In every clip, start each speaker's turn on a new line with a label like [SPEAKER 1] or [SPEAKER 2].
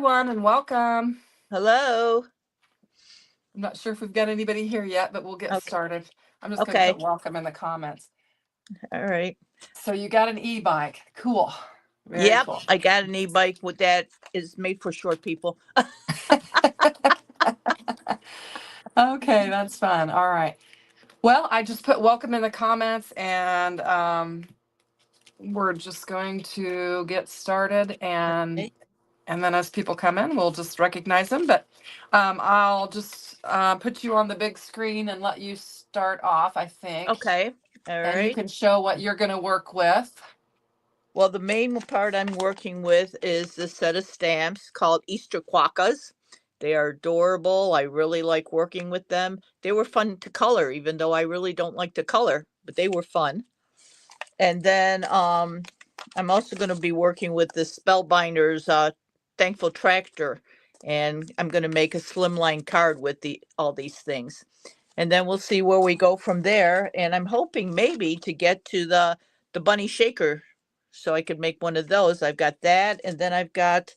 [SPEAKER 1] everyone, and welcome.
[SPEAKER 2] Hello.
[SPEAKER 1] I'm not sure if we've got anybody here yet, but we'll get
[SPEAKER 2] Okay.
[SPEAKER 1] started. I'm just going to
[SPEAKER 2] Okay.
[SPEAKER 1] put welcome in the comments.
[SPEAKER 2] All right.
[SPEAKER 1] So you got an e-bike. Cool. Very
[SPEAKER 2] Yep.
[SPEAKER 1] cool.
[SPEAKER 2] I got an e-bike with that is made for short people.
[SPEAKER 1] Okay, that's fun. All right. Well, I just put welcome in the comments, and we're just going to get started, and
[SPEAKER 2] Okay.
[SPEAKER 1] then as people come in, we'll just recognize them. But I'll just put you on the big screen and let you start off, I think,
[SPEAKER 2] Okay. All
[SPEAKER 1] and you
[SPEAKER 2] right.
[SPEAKER 1] can show what you're going to work with.
[SPEAKER 2] Well, the main part I'm working with is this set of stamps called Easter quokkas. They are adorable. I really like working with them. They were fun to color, even though I really don't like to color, but they were fun. And then I'm also going to be working with the Spellbinders Thankful Tractor, and I'm going to make a slimline card with all these things. And then we'll see where we go from there. And I'm hoping maybe to get to the bunny shaker, so I could make one of those. I've got that, and then I've got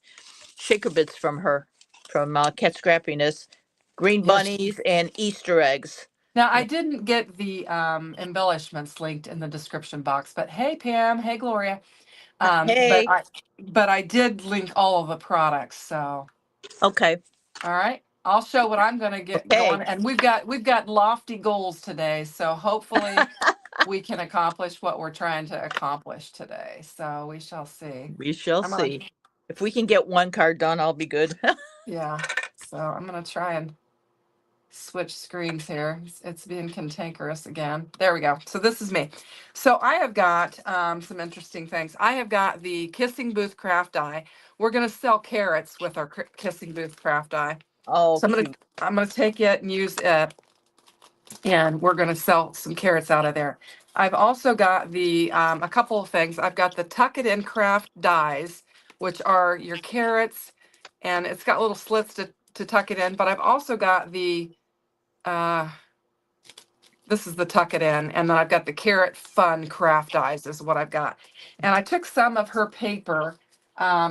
[SPEAKER 2] shaker bits from her, from Kat Scrappiness, green
[SPEAKER 1] Yes.
[SPEAKER 2] bunnies and Easter eggs.
[SPEAKER 1] Now, I didn't get the embellishments linked in the description box, but hey, Pam, hey, Gloria. Um, but
[SPEAKER 2] Hey.
[SPEAKER 1] I but I did link all of the products. So,
[SPEAKER 2] Okay.
[SPEAKER 1] all right, I'll show what I'm going to get
[SPEAKER 2] Okay.
[SPEAKER 1] going. And we've got lofty goals today. So hopefully we can accomplish what we're trying to accomplish today. So we shall see.
[SPEAKER 2] We shall
[SPEAKER 1] I'm gonna,
[SPEAKER 2] see. If we can get one card done, I'll be good.
[SPEAKER 1] yeah. So I'm gonna try and switch screens here. It's being cantankerous again. There we go. So this is me. So I have got some interesting things. I have got the Kissing Booth craft die. We're going to sell carrots with our Kissing Booth craft die.
[SPEAKER 2] Oh,
[SPEAKER 1] So
[SPEAKER 2] cute.
[SPEAKER 1] I'm gonna take it and use it, and we're going to sell some carrots out of there. I've also got the a couple of things. I've got the Tuck It In craft dies, which are your carrots, and it's got little slits to tuck it in. But I've also got the uh, this is the Tuck It In, and then I've got the Carrot Fun craft dies is what I've got. And I took some of her paper.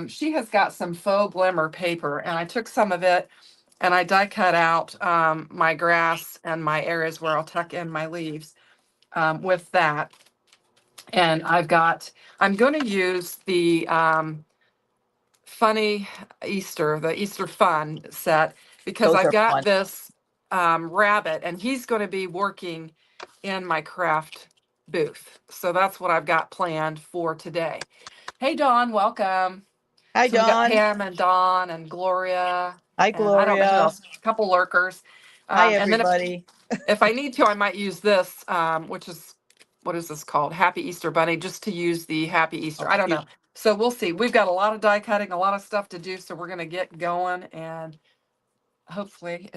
[SPEAKER 1] She has got some faux glimmer paper, and I took some of it and I die cut out my grass and my areas where I'll tuck in my leaves with that. And I'm going to use the the Easter Fun set, because
[SPEAKER 2] Those
[SPEAKER 1] I've
[SPEAKER 2] are
[SPEAKER 1] got
[SPEAKER 2] fun.
[SPEAKER 1] this rabbit, and he's going to be working in my craft booth. So that's what I've got planned for today. Hey, Dawn, welcome.
[SPEAKER 2] Hi,
[SPEAKER 1] So we got
[SPEAKER 2] Dawn.
[SPEAKER 1] Pam and Dawn and Gloria,
[SPEAKER 2] Hi,
[SPEAKER 1] and I don't know who
[SPEAKER 2] Gloria.
[SPEAKER 1] else, a couple lurkers.
[SPEAKER 2] Hi,
[SPEAKER 1] And then
[SPEAKER 2] everybody.
[SPEAKER 1] if I need to, I might use this, which is, what is this called? Happy Easter Bunny, just to use the Happy Easter.
[SPEAKER 2] Oh,
[SPEAKER 1] I don't know.
[SPEAKER 2] cute.
[SPEAKER 1] So we'll see. We've got a lot of die cutting, a lot of stuff to do. So we're going to get going, and hopefully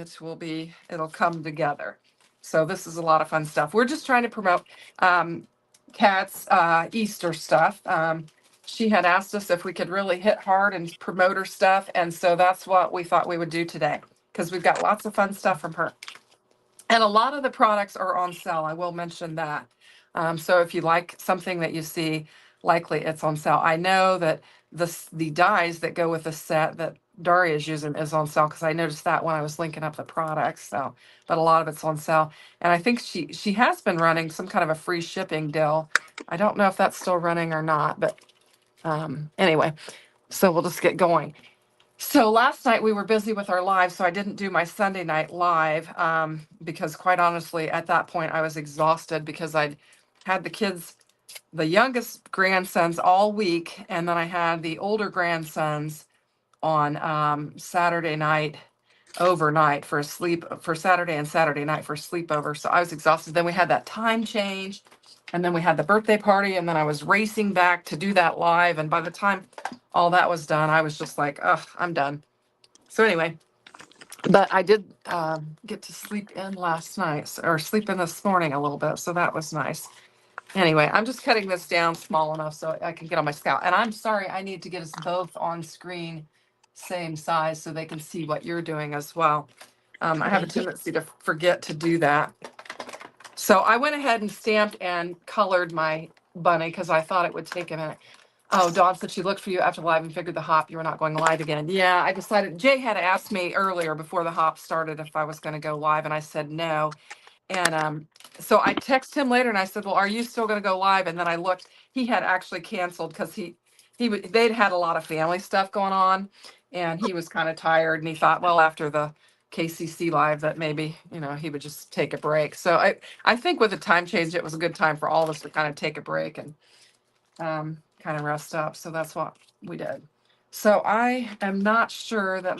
[SPEAKER 1] it'll come together. So this is a lot of fun stuff. We're just trying to promote Kat's Easter stuff. She had asked us if we could really hit hard and promote her stuff. And so that's what we thought we would do today, because we've got lots of fun stuff from her. And a lot of the products are on sale. I will mention that. So if you like something that you see, likely it's on sale. I know that the dies that go with the set that Daria is using is on sale, because I noticed that when I was linking up the products. So, but a lot of it's on sale, and I think she has been running some kind of a free shipping deal. I don't know if that's still running or not, but anyway, so we'll just get going. So last night we were busy with our live, so I didn't do my Sunday night live, because quite honestly, at that point I was exhausted, because I'd had the kids, the youngest grandsons all week, and then I had the older grandsons on Saturday night overnight for a sleep, for Saturday and Saturday night for a sleepover. So I was exhausted. Then we had that time change, and then we had the birthday party, and then I was racing back to do that live. And by the time all that was done, I was just like, ugh, I'm done. So anyway, but I did get to sleep in last night, or sleep in this morning a little bit. So that was nice. Anyway, I'm just cutting this down small enough so I can get on my scout. And I'm sorry, I need to get us both on screen same size so they can see what you're doing as well. I have a
[SPEAKER 2] Okay.
[SPEAKER 1] tendency to forget to do that. So I went ahead and stamped and colored my bunny, because I thought it would take a minute. Oh, Dawn said she looked for you after live and figured the hop you were not going live again. Yeah, I decided Jay had asked me earlier before the hop started if I was going to go live, and I said no. And so I texted him later and I said, "Well, are you still going to go live?" And then I looked; he had actually canceled because they'd had a lot of family stuff going on, and he was kind of tired. And he thought, well, after the KCC live, that maybe he would just take a break. So I think with the time change, it was a good time for all of us to kind of take a break and kind of rest up. So that's what we did. So I am not sure that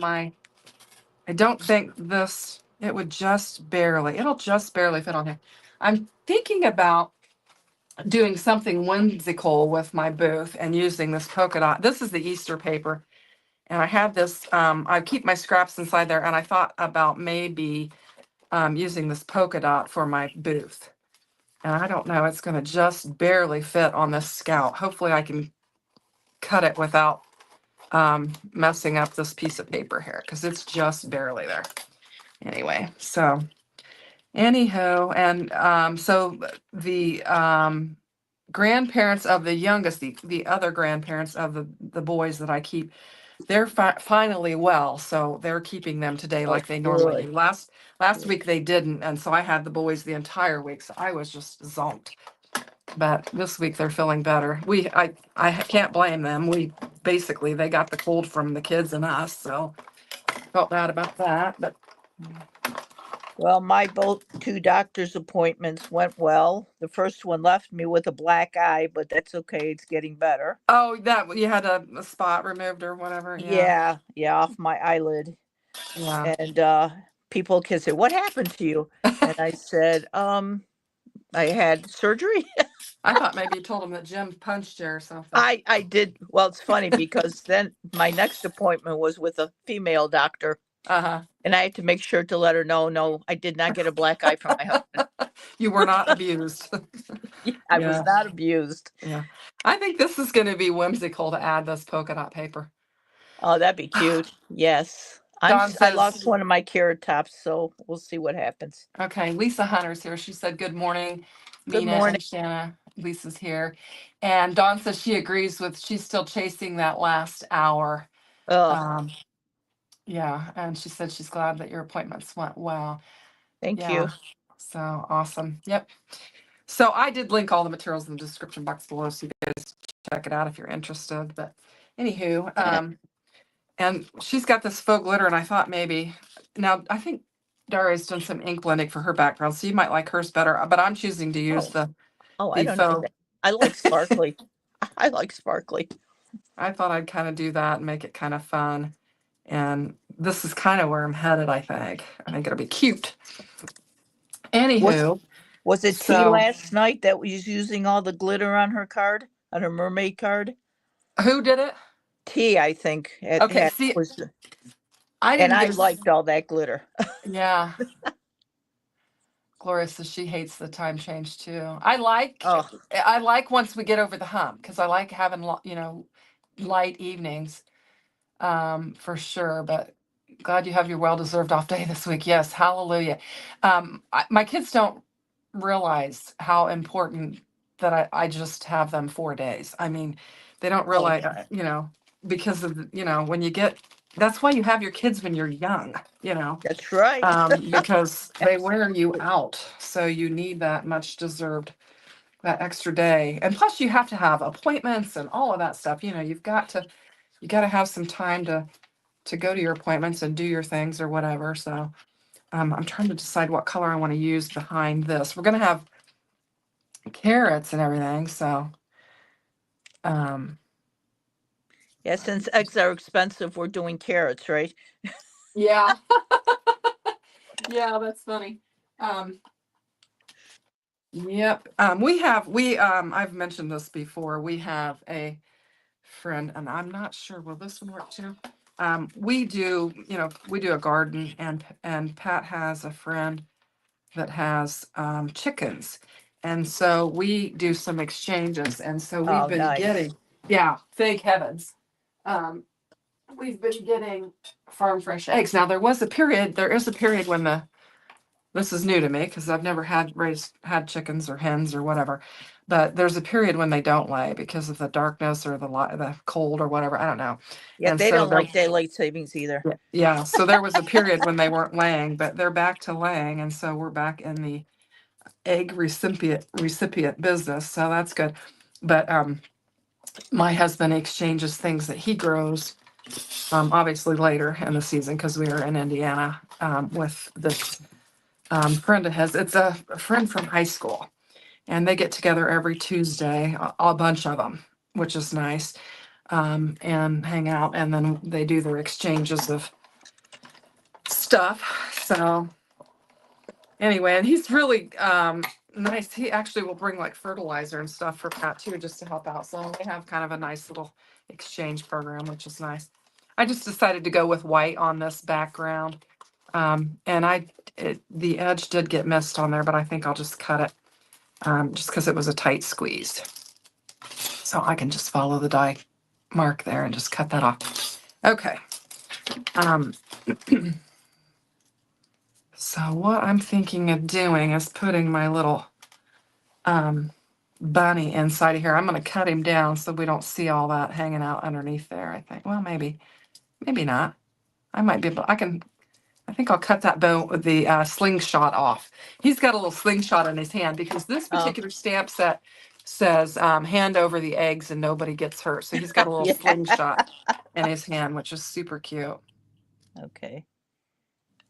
[SPEAKER 1] I don't think it'll just barely fit on here. I'm thinking about doing something whimsical with my booth and using this polka dot. This is the Easter paper. And I had this, I keep my scraps inside there, and I thought about maybe using this polka dot for my booth. And I don't know, it's gonna just barely fit on this scout. Hopefully I can cut it without messing up this piece of paper here, because it's just barely there. Anyway, so anyhow, and so the grandparents of the youngest, the other grandparents of the boys that I keep, they're finally well, so they're keeping them today
[SPEAKER 2] Oh,
[SPEAKER 1] like they normally
[SPEAKER 2] good.
[SPEAKER 1] do. Last week they didn't, and so I had the boys the entire week, so I was just zonked. But this week they're feeling better. I can't blame them. They got the cold from the kids and us, so felt bad about that. But
[SPEAKER 2] Well, my both two doctor's appointments went well. The first one left me with a black eye, but that's okay. It's getting better.
[SPEAKER 1] oh, that you had a spot removed or whatever. Yeah,
[SPEAKER 2] Yeah, yeah, off my eyelid.
[SPEAKER 1] yeah.
[SPEAKER 2] And people can say, "What happened to you?" And I said, I had surgery.
[SPEAKER 1] I thought maybe you told them that Jim punched you or something.
[SPEAKER 2] I did. Well, it's funny because then my next appointment was with a female doctor,
[SPEAKER 1] Uh
[SPEAKER 2] and I had to make sure to let her know, no, I did not get a black eye from my husband.
[SPEAKER 1] huh. You were not abused.
[SPEAKER 2] Yeah, I was
[SPEAKER 1] Yeah,
[SPEAKER 2] not abused.
[SPEAKER 1] yeah. I think this is going to be whimsical to add this polka dot paper.
[SPEAKER 2] Oh, that'd be cute. Yes.
[SPEAKER 1] Dawn
[SPEAKER 2] I lost
[SPEAKER 1] says,
[SPEAKER 2] one of my carrot tops, so we'll see what happens.
[SPEAKER 1] okay, Lisa Hunter's here. She said, "Good morning,
[SPEAKER 2] Good
[SPEAKER 1] Meena
[SPEAKER 2] morning.
[SPEAKER 1] and Shanna." Lisa's here. And Dawn says she agrees she's still chasing that last hour.
[SPEAKER 2] Oh,
[SPEAKER 1] Um, yeah, and she said she's glad that your appointments went well.
[SPEAKER 2] thank
[SPEAKER 1] Yeah,
[SPEAKER 2] you.
[SPEAKER 1] so awesome. Yep. So I did link all the materials in the description box below, so you guys check it out if you're interested. But anywho,
[SPEAKER 2] Yeah.
[SPEAKER 1] and she's got this faux glitter, and I thought maybe now I think Daria's done some ink blending for her background, so you might like hers better. But I'm choosing to use
[SPEAKER 2] Oh,
[SPEAKER 1] the
[SPEAKER 2] oh, I
[SPEAKER 1] the
[SPEAKER 2] don't know
[SPEAKER 1] faux.
[SPEAKER 2] that. I like sparkly. I like sparkly.
[SPEAKER 1] I thought I'd kind of do that and make it kind of fun. And this is kind of where I'm headed. I think it'll be cute.
[SPEAKER 2] Was
[SPEAKER 1] Anywho,
[SPEAKER 2] was it T
[SPEAKER 1] so
[SPEAKER 2] last night that was using all the glitter on her card, on her mermaid card?
[SPEAKER 1] who did it?
[SPEAKER 2] T, I think,
[SPEAKER 1] Okay,
[SPEAKER 2] had
[SPEAKER 1] see,
[SPEAKER 2] was,
[SPEAKER 1] I
[SPEAKER 2] and
[SPEAKER 1] didn't
[SPEAKER 2] I
[SPEAKER 1] get.
[SPEAKER 2] liked all that glitter.
[SPEAKER 1] Yeah, Gloria says she hates the time change too.
[SPEAKER 2] Oh,
[SPEAKER 1] I like once we get over the hump because I like having light evenings, for sure. But glad you have your well-deserved off day this week. Yes, hallelujah. My kids don't realize how important that I just have them 4 days. I mean, they don't
[SPEAKER 2] oh,
[SPEAKER 1] realize, because of when you get. That's why you have your kids when you're young.
[SPEAKER 2] that's right.
[SPEAKER 1] Because they wear you out. So you need that much deserved, that extra day. And plus you have to have appointments and all of that stuff. You got to have some time to go to your appointments and do your things or whatever. So I'm trying to decide what color I want to use behind this. We're going to have carrots and everything. So, um,
[SPEAKER 2] Yeah, since eggs are expensive, we're doing carrots, right?
[SPEAKER 1] yeah, yeah, that's funny. Um, yep. I've mentioned this before. We have a friend, and I'm not sure, will this one work too? We do a garden, and Pat has a friend that has chickens. And so we do some exchanges. And so we've
[SPEAKER 2] Oh,
[SPEAKER 1] been
[SPEAKER 2] nice.
[SPEAKER 1] getting, yeah, thank heavens. Um, we've been getting farm fresh eggs. Now there is a period when This is new to me because I've never had chickens or hens or whatever. But there's a period when they don't lay because of the darkness or the cold or whatever. I don't know.
[SPEAKER 2] Yeah,
[SPEAKER 1] And
[SPEAKER 2] they
[SPEAKER 1] so
[SPEAKER 2] don't like daylight savings either.
[SPEAKER 1] yeah, so there was a period when they weren't laying, but they're back to laying, and so we're back in the egg recipient business. So that's good. But my husband exchanges things that he grows, obviously later in the season because we are in Indiana with this friend of his. It's a friend from high school, and they get together every Tuesday, a bunch of them, which is nice, and hang out, and then they do their exchanges of stuff. So anyway, and he's really nice. He actually will bring like fertilizer and stuff for Pat too, just to help out. So they have kind of a nice little exchange program, which is nice. I just decided to go with white on this background. And the edge did get missed on there, but I think I'll just cut it just because it was a tight squeeze. So I can just follow the die mark there and just cut that off. Okay. So what I'm thinking of doing is putting my little bunny inside of here. I'm going to cut him down so we don't see all that hanging out underneath there, I think. Well, maybe not. I might be able, I think I'll cut that bone with the slingshot off. He's got a little slingshot in his hand because this
[SPEAKER 2] Oh,
[SPEAKER 1] particular stamp set says hand over the eggs and nobody gets hurt. So he's got a little
[SPEAKER 2] yeah.
[SPEAKER 1] slingshot in his hand, which is super cute.
[SPEAKER 2] Okay.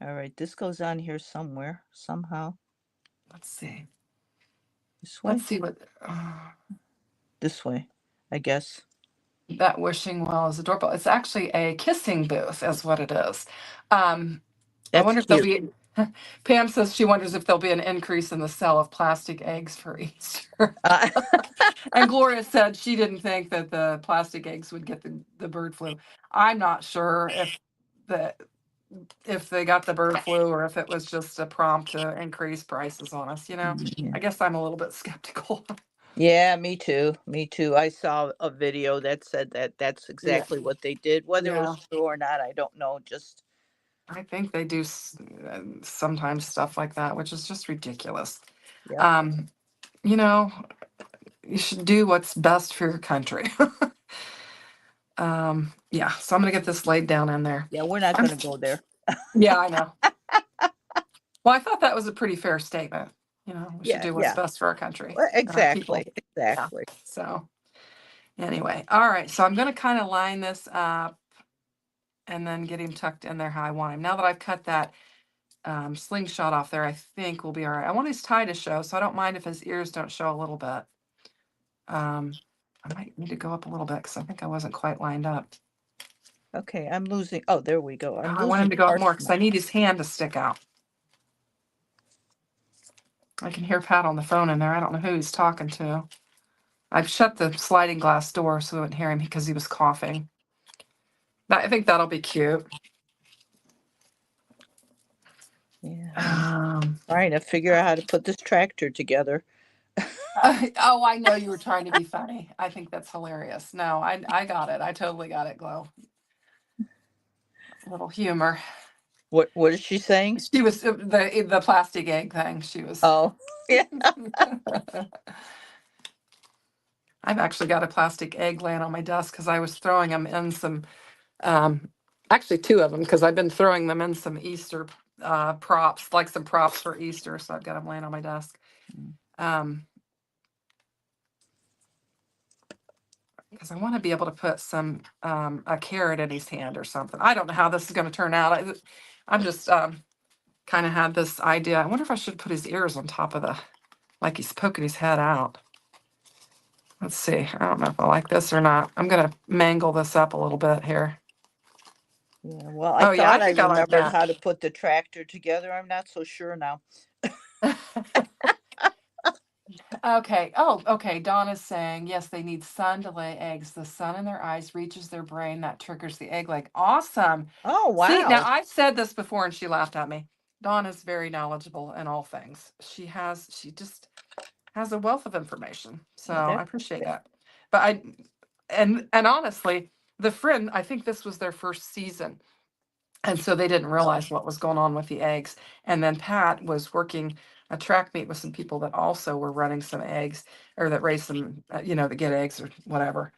[SPEAKER 2] All right. This goes on here somewhere, somehow.
[SPEAKER 1] Let's see.
[SPEAKER 2] This
[SPEAKER 1] Let's
[SPEAKER 2] way?
[SPEAKER 1] see what
[SPEAKER 2] This way, I guess.
[SPEAKER 1] that wishing well is adorable. It's actually a kissing booth, is what it is. I
[SPEAKER 2] That's
[SPEAKER 1] wonder if there'll
[SPEAKER 2] cute.
[SPEAKER 1] be. Pam says she wonders if there'll be an increase in the sale of plastic eggs for Easter.
[SPEAKER 2] Uh,
[SPEAKER 1] And Gloria said she didn't think that the plastic eggs would get the bird flu. I'm not sure the if they got the bird flu or if it was just a prompt to increase prices on us.
[SPEAKER 2] yeah.
[SPEAKER 1] I guess I'm a little bit skeptical.
[SPEAKER 2] Yeah, me too. Me too. I saw a video that said that that's
[SPEAKER 1] Yeah,
[SPEAKER 2] exactly what they did. Whether it
[SPEAKER 1] yeah.
[SPEAKER 2] was true or not, I don't know. Just
[SPEAKER 1] I think they do sometimes stuff like that, which is just ridiculous.
[SPEAKER 2] yep.
[SPEAKER 1] Um, you know, you should do what's best for your country. Yeah, so I'm gonna get this laid down in there.
[SPEAKER 2] Yeah, we're not
[SPEAKER 1] I'm,
[SPEAKER 2] going to go there.
[SPEAKER 1] yeah, I know. Well, I thought that was a pretty fair statement. We should
[SPEAKER 2] Yeah,
[SPEAKER 1] do what's
[SPEAKER 2] yeah.
[SPEAKER 1] best for our country
[SPEAKER 2] Well,
[SPEAKER 1] and our people.
[SPEAKER 2] exactly.
[SPEAKER 1] Yeah.
[SPEAKER 2] Exactly.
[SPEAKER 1] So anyway, all right. So I'm gonna kind of line this up and then get him tucked in there how I want him. Now that I've cut that slingshot off there, I think we'll be all right. I want his tie to show, so I don't mind if his ears don't show a little bit. I might need to go up a little bit because I think I wasn't quite lined up.
[SPEAKER 2] Okay, I'm losing. Oh, there we go. I'm
[SPEAKER 1] I want him
[SPEAKER 2] losing
[SPEAKER 1] to go up
[SPEAKER 2] parts
[SPEAKER 1] more
[SPEAKER 2] of
[SPEAKER 1] because
[SPEAKER 2] my.
[SPEAKER 1] I need his hand to stick out. I can hear Pat on the phone in there. I don't know who he's talking to. I've shut the sliding glass door so I wouldn't hear him because he was coughing. I think that'll be cute.
[SPEAKER 2] Yeah,
[SPEAKER 1] Um,
[SPEAKER 2] trying to figure out how to put this tractor together.
[SPEAKER 1] oh, I know you were trying to be funny. I think that's hilarious. No, I got it. I totally got it, Glow. A little humor.
[SPEAKER 2] What is she saying?
[SPEAKER 1] She was the plastic egg thing. She was.
[SPEAKER 2] Oh, yeah.
[SPEAKER 1] I've actually got a plastic egg laying on my desk because I was throwing them in some, actually two of them because I've been throwing them in some Easter props, like some props for Easter. So I've got them laying on my desk. Because I want to be able to put some a carrot in his hand or something. I don't know how this is going to turn out. I'm just kind of had this idea. I wonder if I should put his ears on top of like he's poking his head out. Let's see. I don't know if I like this or not. I'm going to mangle this up a little bit here.
[SPEAKER 2] Yeah, well, I
[SPEAKER 1] Oh yeah, I
[SPEAKER 2] thought I
[SPEAKER 1] think I like
[SPEAKER 2] remembered
[SPEAKER 1] that.
[SPEAKER 2] how to put the tractor together. I'm not so sure now.
[SPEAKER 1] Okay. Oh, okay. Donna's saying, yes, they need sun to lay eggs. The sun in their eyes reaches their brain. That triggers the egg leg. Awesome.
[SPEAKER 2] Oh,
[SPEAKER 1] See, now
[SPEAKER 2] wow.
[SPEAKER 1] I've said this before and she laughed at me. Donna's very knowledgeable in all things. She just has a wealth of information. So
[SPEAKER 2] Yeah,
[SPEAKER 1] I appreciate that. But and honestly, the friend, I think this was their first season. And so they didn't realize what was going on with the eggs. And then Pat was working a track meet with some people that also were running some eggs or that raised some, to get eggs or whatever.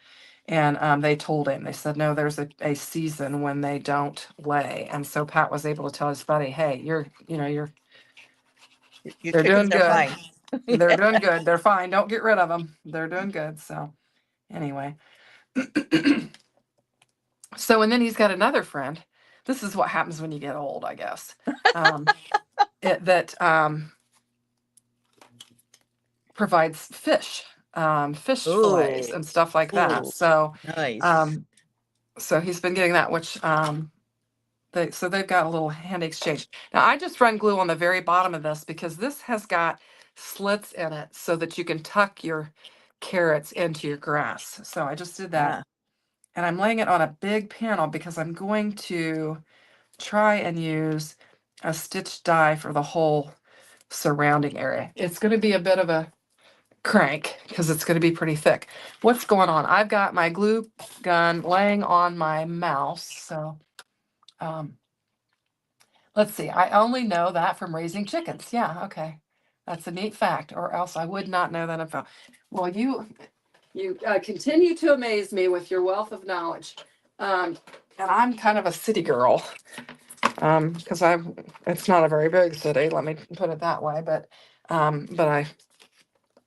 [SPEAKER 1] And they told him, they said, no, there's a season when they don't lay. And so Pat was able to tell his buddy, hey,
[SPEAKER 2] Your
[SPEAKER 1] they're
[SPEAKER 2] chickens
[SPEAKER 1] doing
[SPEAKER 2] are
[SPEAKER 1] good.
[SPEAKER 2] fine.
[SPEAKER 1] They're doing good. They're fine. Don't get rid of them. They're doing good. So anyway, and then he's got another friend. This is what happens when you get old, I guess. Um, that provides fish fillets
[SPEAKER 2] Oh,
[SPEAKER 1] and stuff like that.
[SPEAKER 2] oh,
[SPEAKER 1] So,
[SPEAKER 2] nice.
[SPEAKER 1] um, he's been getting that, which they've got a little hand exchange. Now I just run glue on the very bottom of this because this has got slits in it so that you can tuck your carrots into your grass. So I just did that,
[SPEAKER 2] Ah,
[SPEAKER 1] and I'm laying it on a big panel because I'm going to try and use a stitch die for the whole surrounding area. It's going to be a bit of a crank because it's going to be pretty thick. What's going on? I've got my glue gun laying on my mouse. So um, let's see. I only know that from raising chickens. Yeah, okay. That's a neat fact, or else I would not know that info. Well, you continue to amaze me with your wealth of knowledge. And I'm kind of a city girl because it's not a very big city, let me put it that way, but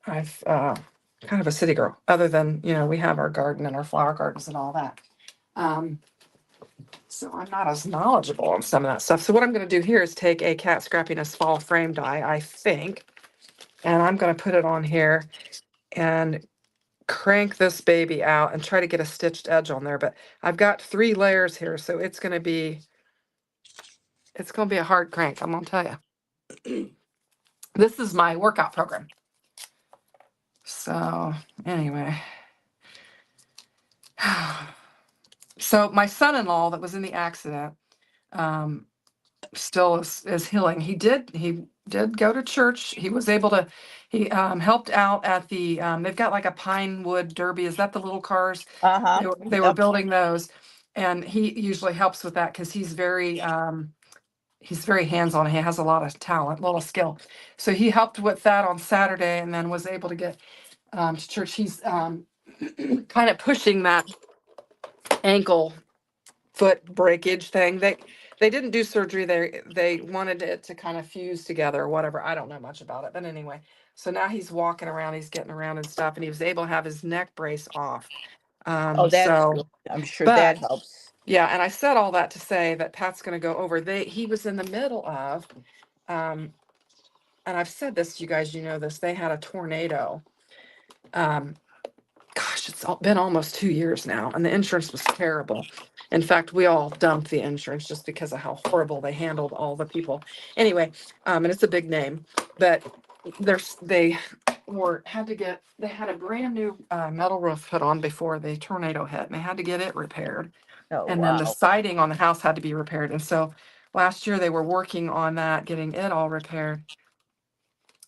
[SPEAKER 1] I've kind of a city girl, other than, we have our garden and our flower gardens and all that. Um, so I'm not as knowledgeable on some of that stuff. So what I'm going to do here is take a Kat Scrappiness fall frame die, I think, and I'm going to put it on here and crank this baby out and try to get a stitched edge on there. But I've got 3 layers here, so it's going to be a hard crank, I'm going to tell you. This is my workout program. So anyway, so my son-in-law that was in the accident um, still is healing. He did go to church. He was able to. He helped out at the. They've got like a pine wood derby. Is that the little cars?
[SPEAKER 2] uh-huh.
[SPEAKER 1] They were
[SPEAKER 2] Yep.
[SPEAKER 1] building those, and he usually helps with that because he's very hands-on. He has a lot of talent, a lot of skill. So he helped with that on Saturday, and then was able to get to church. He's kind of pushing that ankle foot breakage thing. They didn't do surgery. They wanted it to kind of fuse together or whatever. I don't know much about it, but anyway. So now he's walking around, he's getting around and stuff, and he was able to have his neck brace off.
[SPEAKER 2] Oh, that's
[SPEAKER 1] So,
[SPEAKER 2] good. I'm sure
[SPEAKER 1] but
[SPEAKER 2] that helps.
[SPEAKER 1] yeah, and I said all that to say that Pat's going to go over. He was in the middle of, um, and I've said this to you guys. You know this. They had a tornado. Um, Gosh, been almost 2 years now, and the insurance was terrible. In fact, we all dumped the insurance just because of how horrible they handled all the people. Anyway, and it's a big name, but they they had a brand new metal roof put on before the tornado hit, and they had to get it repaired.
[SPEAKER 2] Oh,
[SPEAKER 1] And then the
[SPEAKER 2] wow.
[SPEAKER 1] siding on the house had to be repaired. And so last year they were working on that, getting it all repaired,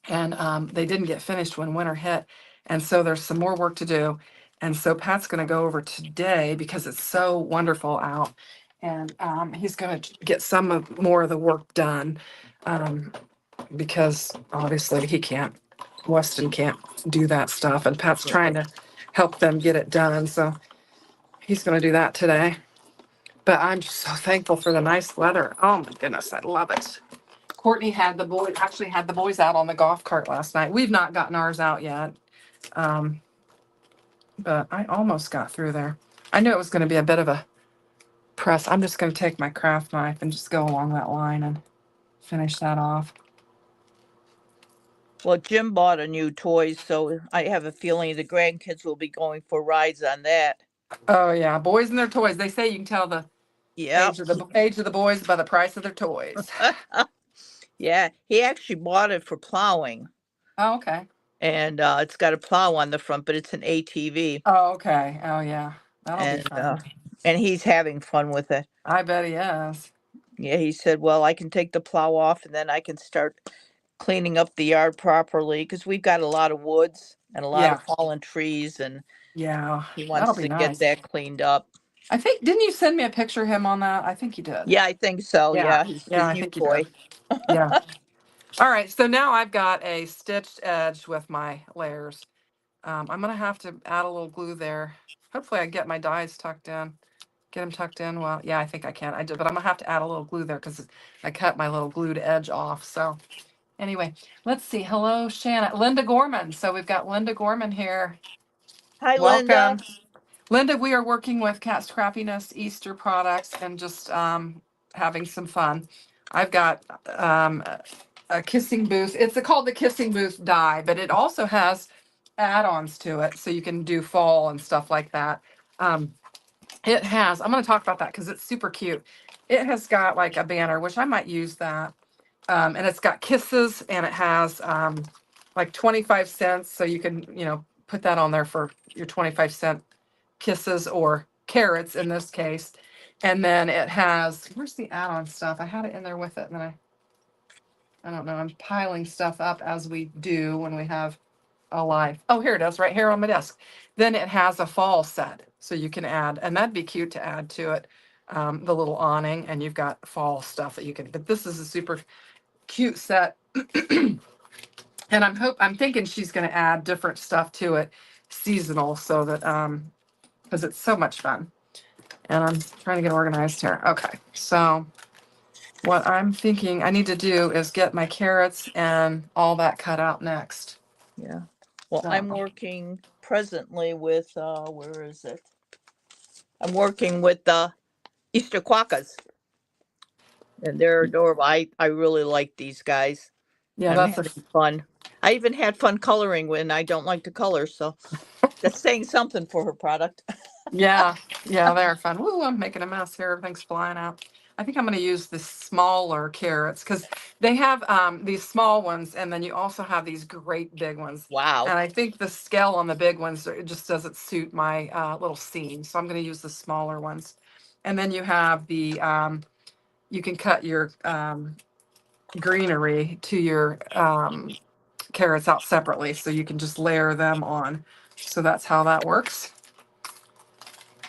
[SPEAKER 1] and they didn't get finished when winter hit. And so there's some more work to do. And so Pat's going to go over today because it's so wonderful out, and he's going to get more of the work done because obviously Weston can't do that stuff, and Pat's trying
[SPEAKER 2] Right.
[SPEAKER 1] to help them get it done. So he's going to do that today. But I'm just so thankful for the nice weather. Oh my goodness, I love it. Courtney actually had the boys out on the golf cart last night. We've not gotten ours out yet. Um, but I almost got through there. I knew it was going to be a bit of a press. I'm just going to take my craft knife and just go along that line and finish that off.
[SPEAKER 2] Well, Jim bought a new toy, so I have a feeling the grandkids will be going for rides on that.
[SPEAKER 1] Oh yeah, boys and their toys. They say you can tell the
[SPEAKER 2] Yep.
[SPEAKER 1] age of the boys by the price of their toys.
[SPEAKER 2] Yeah, he actually bought it for plowing,
[SPEAKER 1] Oh, okay.
[SPEAKER 2] and it's got a plow on the front, but it's an ATV,
[SPEAKER 1] Oh, okay. Oh yeah, that'll be
[SPEAKER 2] and
[SPEAKER 1] fun.
[SPEAKER 2] he's having fun with it.
[SPEAKER 1] I bet he is.
[SPEAKER 2] Yeah, he said, "Well, I can take the plow off, and then I can start cleaning up the yard properly because we've got a lot of woods and a lot
[SPEAKER 1] Yeah,
[SPEAKER 2] of fallen trees, and
[SPEAKER 1] yeah,
[SPEAKER 2] he
[SPEAKER 1] that'll
[SPEAKER 2] wants
[SPEAKER 1] be
[SPEAKER 2] to get
[SPEAKER 1] nice.
[SPEAKER 2] that cleaned up."
[SPEAKER 1] I think, didn't you send me a picture of him on that? I think you did.
[SPEAKER 2] Yeah, I think so.
[SPEAKER 1] Yeah.
[SPEAKER 2] Yeah,
[SPEAKER 1] Yeah,
[SPEAKER 2] his
[SPEAKER 1] I
[SPEAKER 2] new
[SPEAKER 1] think you did.
[SPEAKER 2] toy.
[SPEAKER 1] Yeah. All right. So now I've got a stitched edge with my layers. I'm going to have to add a little glue there. Hopefully I get my dies tucked in. Get them tucked in. Well, yeah, I think I can. I did, but I'm going to have to add a little glue there because I cut my little glued edge off. So anyway, let's see. Hello, Shanna. Linda Gorman. So we've got Linda Gorman here.
[SPEAKER 2] Hi, Linda.
[SPEAKER 1] Welcome. Linda, we are working with Kat Scrappiness Easter products and just having some fun. I've got a kissing booth. It's called the Kissing Booth die, but it also has add-ons to it, so you can do fall and stuff like that. It has, I'm going to talk about that because it's super cute. It has got like a banner, which I might use that. And it's got kisses and it has like 25 cents. So you can, put that on there for your 25-cent kisses or carrots in this case. And then it has, where's the add-on stuff? I had it in there with it and then I don't know, I'm piling stuff up as we do when we have a live. Oh, here it is, right here on my desk. Then it has a fall set, so you can add, and that'd be cute to add to it, the little awning, and you've got fall stuff that you can, but this is a super cute set. And I'm thinking she's gonna add different stuff to it, seasonal, so that, because it's so much fun. And I'm trying to get organized here. Okay, so what I'm thinking I need to do is get my carrots and all that cut out next.
[SPEAKER 2] Yeah. Well,
[SPEAKER 1] So,
[SPEAKER 2] I'm working presently with where is it? I'm working with the Easter quokkas, and they're adorable. I really like these guys.
[SPEAKER 1] yeah,
[SPEAKER 2] I'm
[SPEAKER 1] that's a
[SPEAKER 2] having fun. I even had fun coloring when I don't like to color, so that's saying something for her product.
[SPEAKER 1] yeah, yeah, they're fun. Woo, I'm making a mess here. Everything's flying out. I think I'm going to use the smaller carrots because they have these small ones, and then you also have these great big ones.
[SPEAKER 2] Wow.
[SPEAKER 1] And I think the scale on the big ones it just doesn't suit my little seam, so I'm going to use the smaller ones. And then you have the you can cut your greenery to your carrots out separately, so you can just layer them on. So that's how that works.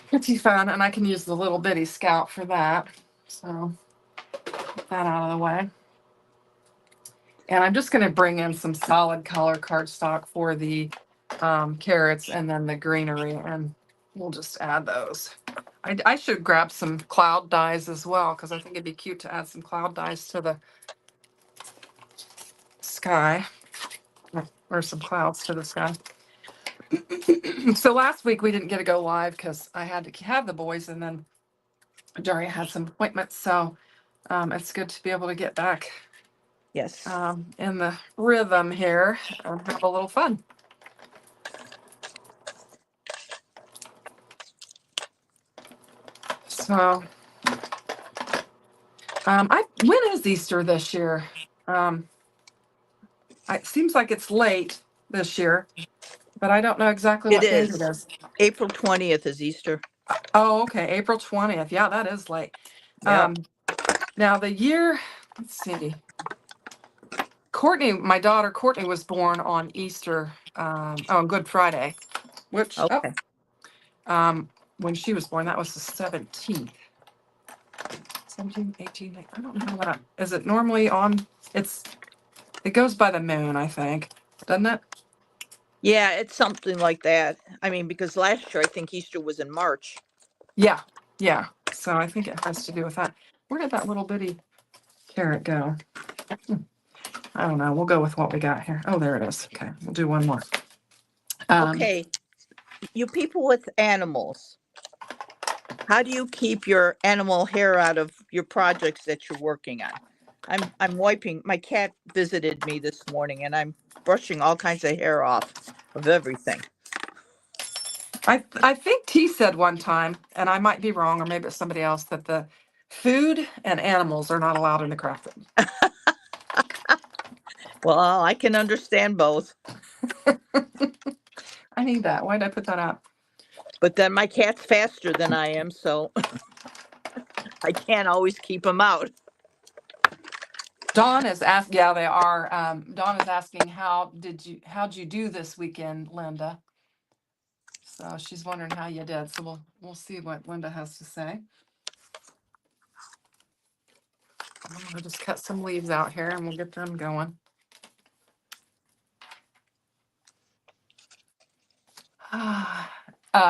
[SPEAKER 1] Pretty fun, and I can use the little bitty scout for that. So get that out of the way. And I'm just going to bring in some solid color cardstock for the carrots and then the greenery, and we'll just add those. I should grab some cloud dyes as well because I think it'd be cute to add some cloud dyes to the sky, or some clouds to the sky. So last week we didn't get to go live because I had to have the boys, and then Daria had some appointments. So it's good to be able to get back
[SPEAKER 2] Yes.
[SPEAKER 1] in the rhythm here and have a little fun. So, when is Easter this year? It seems like it's late this year, but I don't know exactly
[SPEAKER 2] It
[SPEAKER 1] what date it
[SPEAKER 2] is.
[SPEAKER 1] is.
[SPEAKER 2] April 20th is Easter.
[SPEAKER 1] Oh, okay, April 20th. Yeah, that is late.
[SPEAKER 2] Yep.
[SPEAKER 1] Now the year, let's see. Courtney, my daughter Courtney was born on Easter, on Good Friday, which,
[SPEAKER 2] Okay.
[SPEAKER 1] when she was born, that was the 17th. 17, 18, I don't know what, is it normally on, it goes by the moon, I think, doesn't it?
[SPEAKER 2] Yeah, it's something like that. I mean, because last year I think Easter was in March.
[SPEAKER 1] Yeah, yeah, so I think it has to do with that. Where did that little bitty carrot go? I don't know, we'll go with what we got here. Oh, there it is. Okay, we'll do one more.
[SPEAKER 2] Okay, you people with animals, how do you keep your animal hair out of your projects that you're working on? I'm wiping. My cat visited me this morning, and I'm brushing all kinds of hair off of everything.
[SPEAKER 1] I think T said one time, and I might be wrong, or maybe it's somebody else, that the food and animals are not allowed in the craft room.
[SPEAKER 2] Well, I can understand both,
[SPEAKER 1] I need that. Why did I put that up?
[SPEAKER 2] but then my cat's faster than I am, so I can't always keep him out.
[SPEAKER 1] Dawn is asking, yeah, they are. Dawn is asking, how'd you do this weekend, Linda? So she's wondering how you did. So we'll see what Linda has to say. I'll just cut some leaves out here and we'll get them going.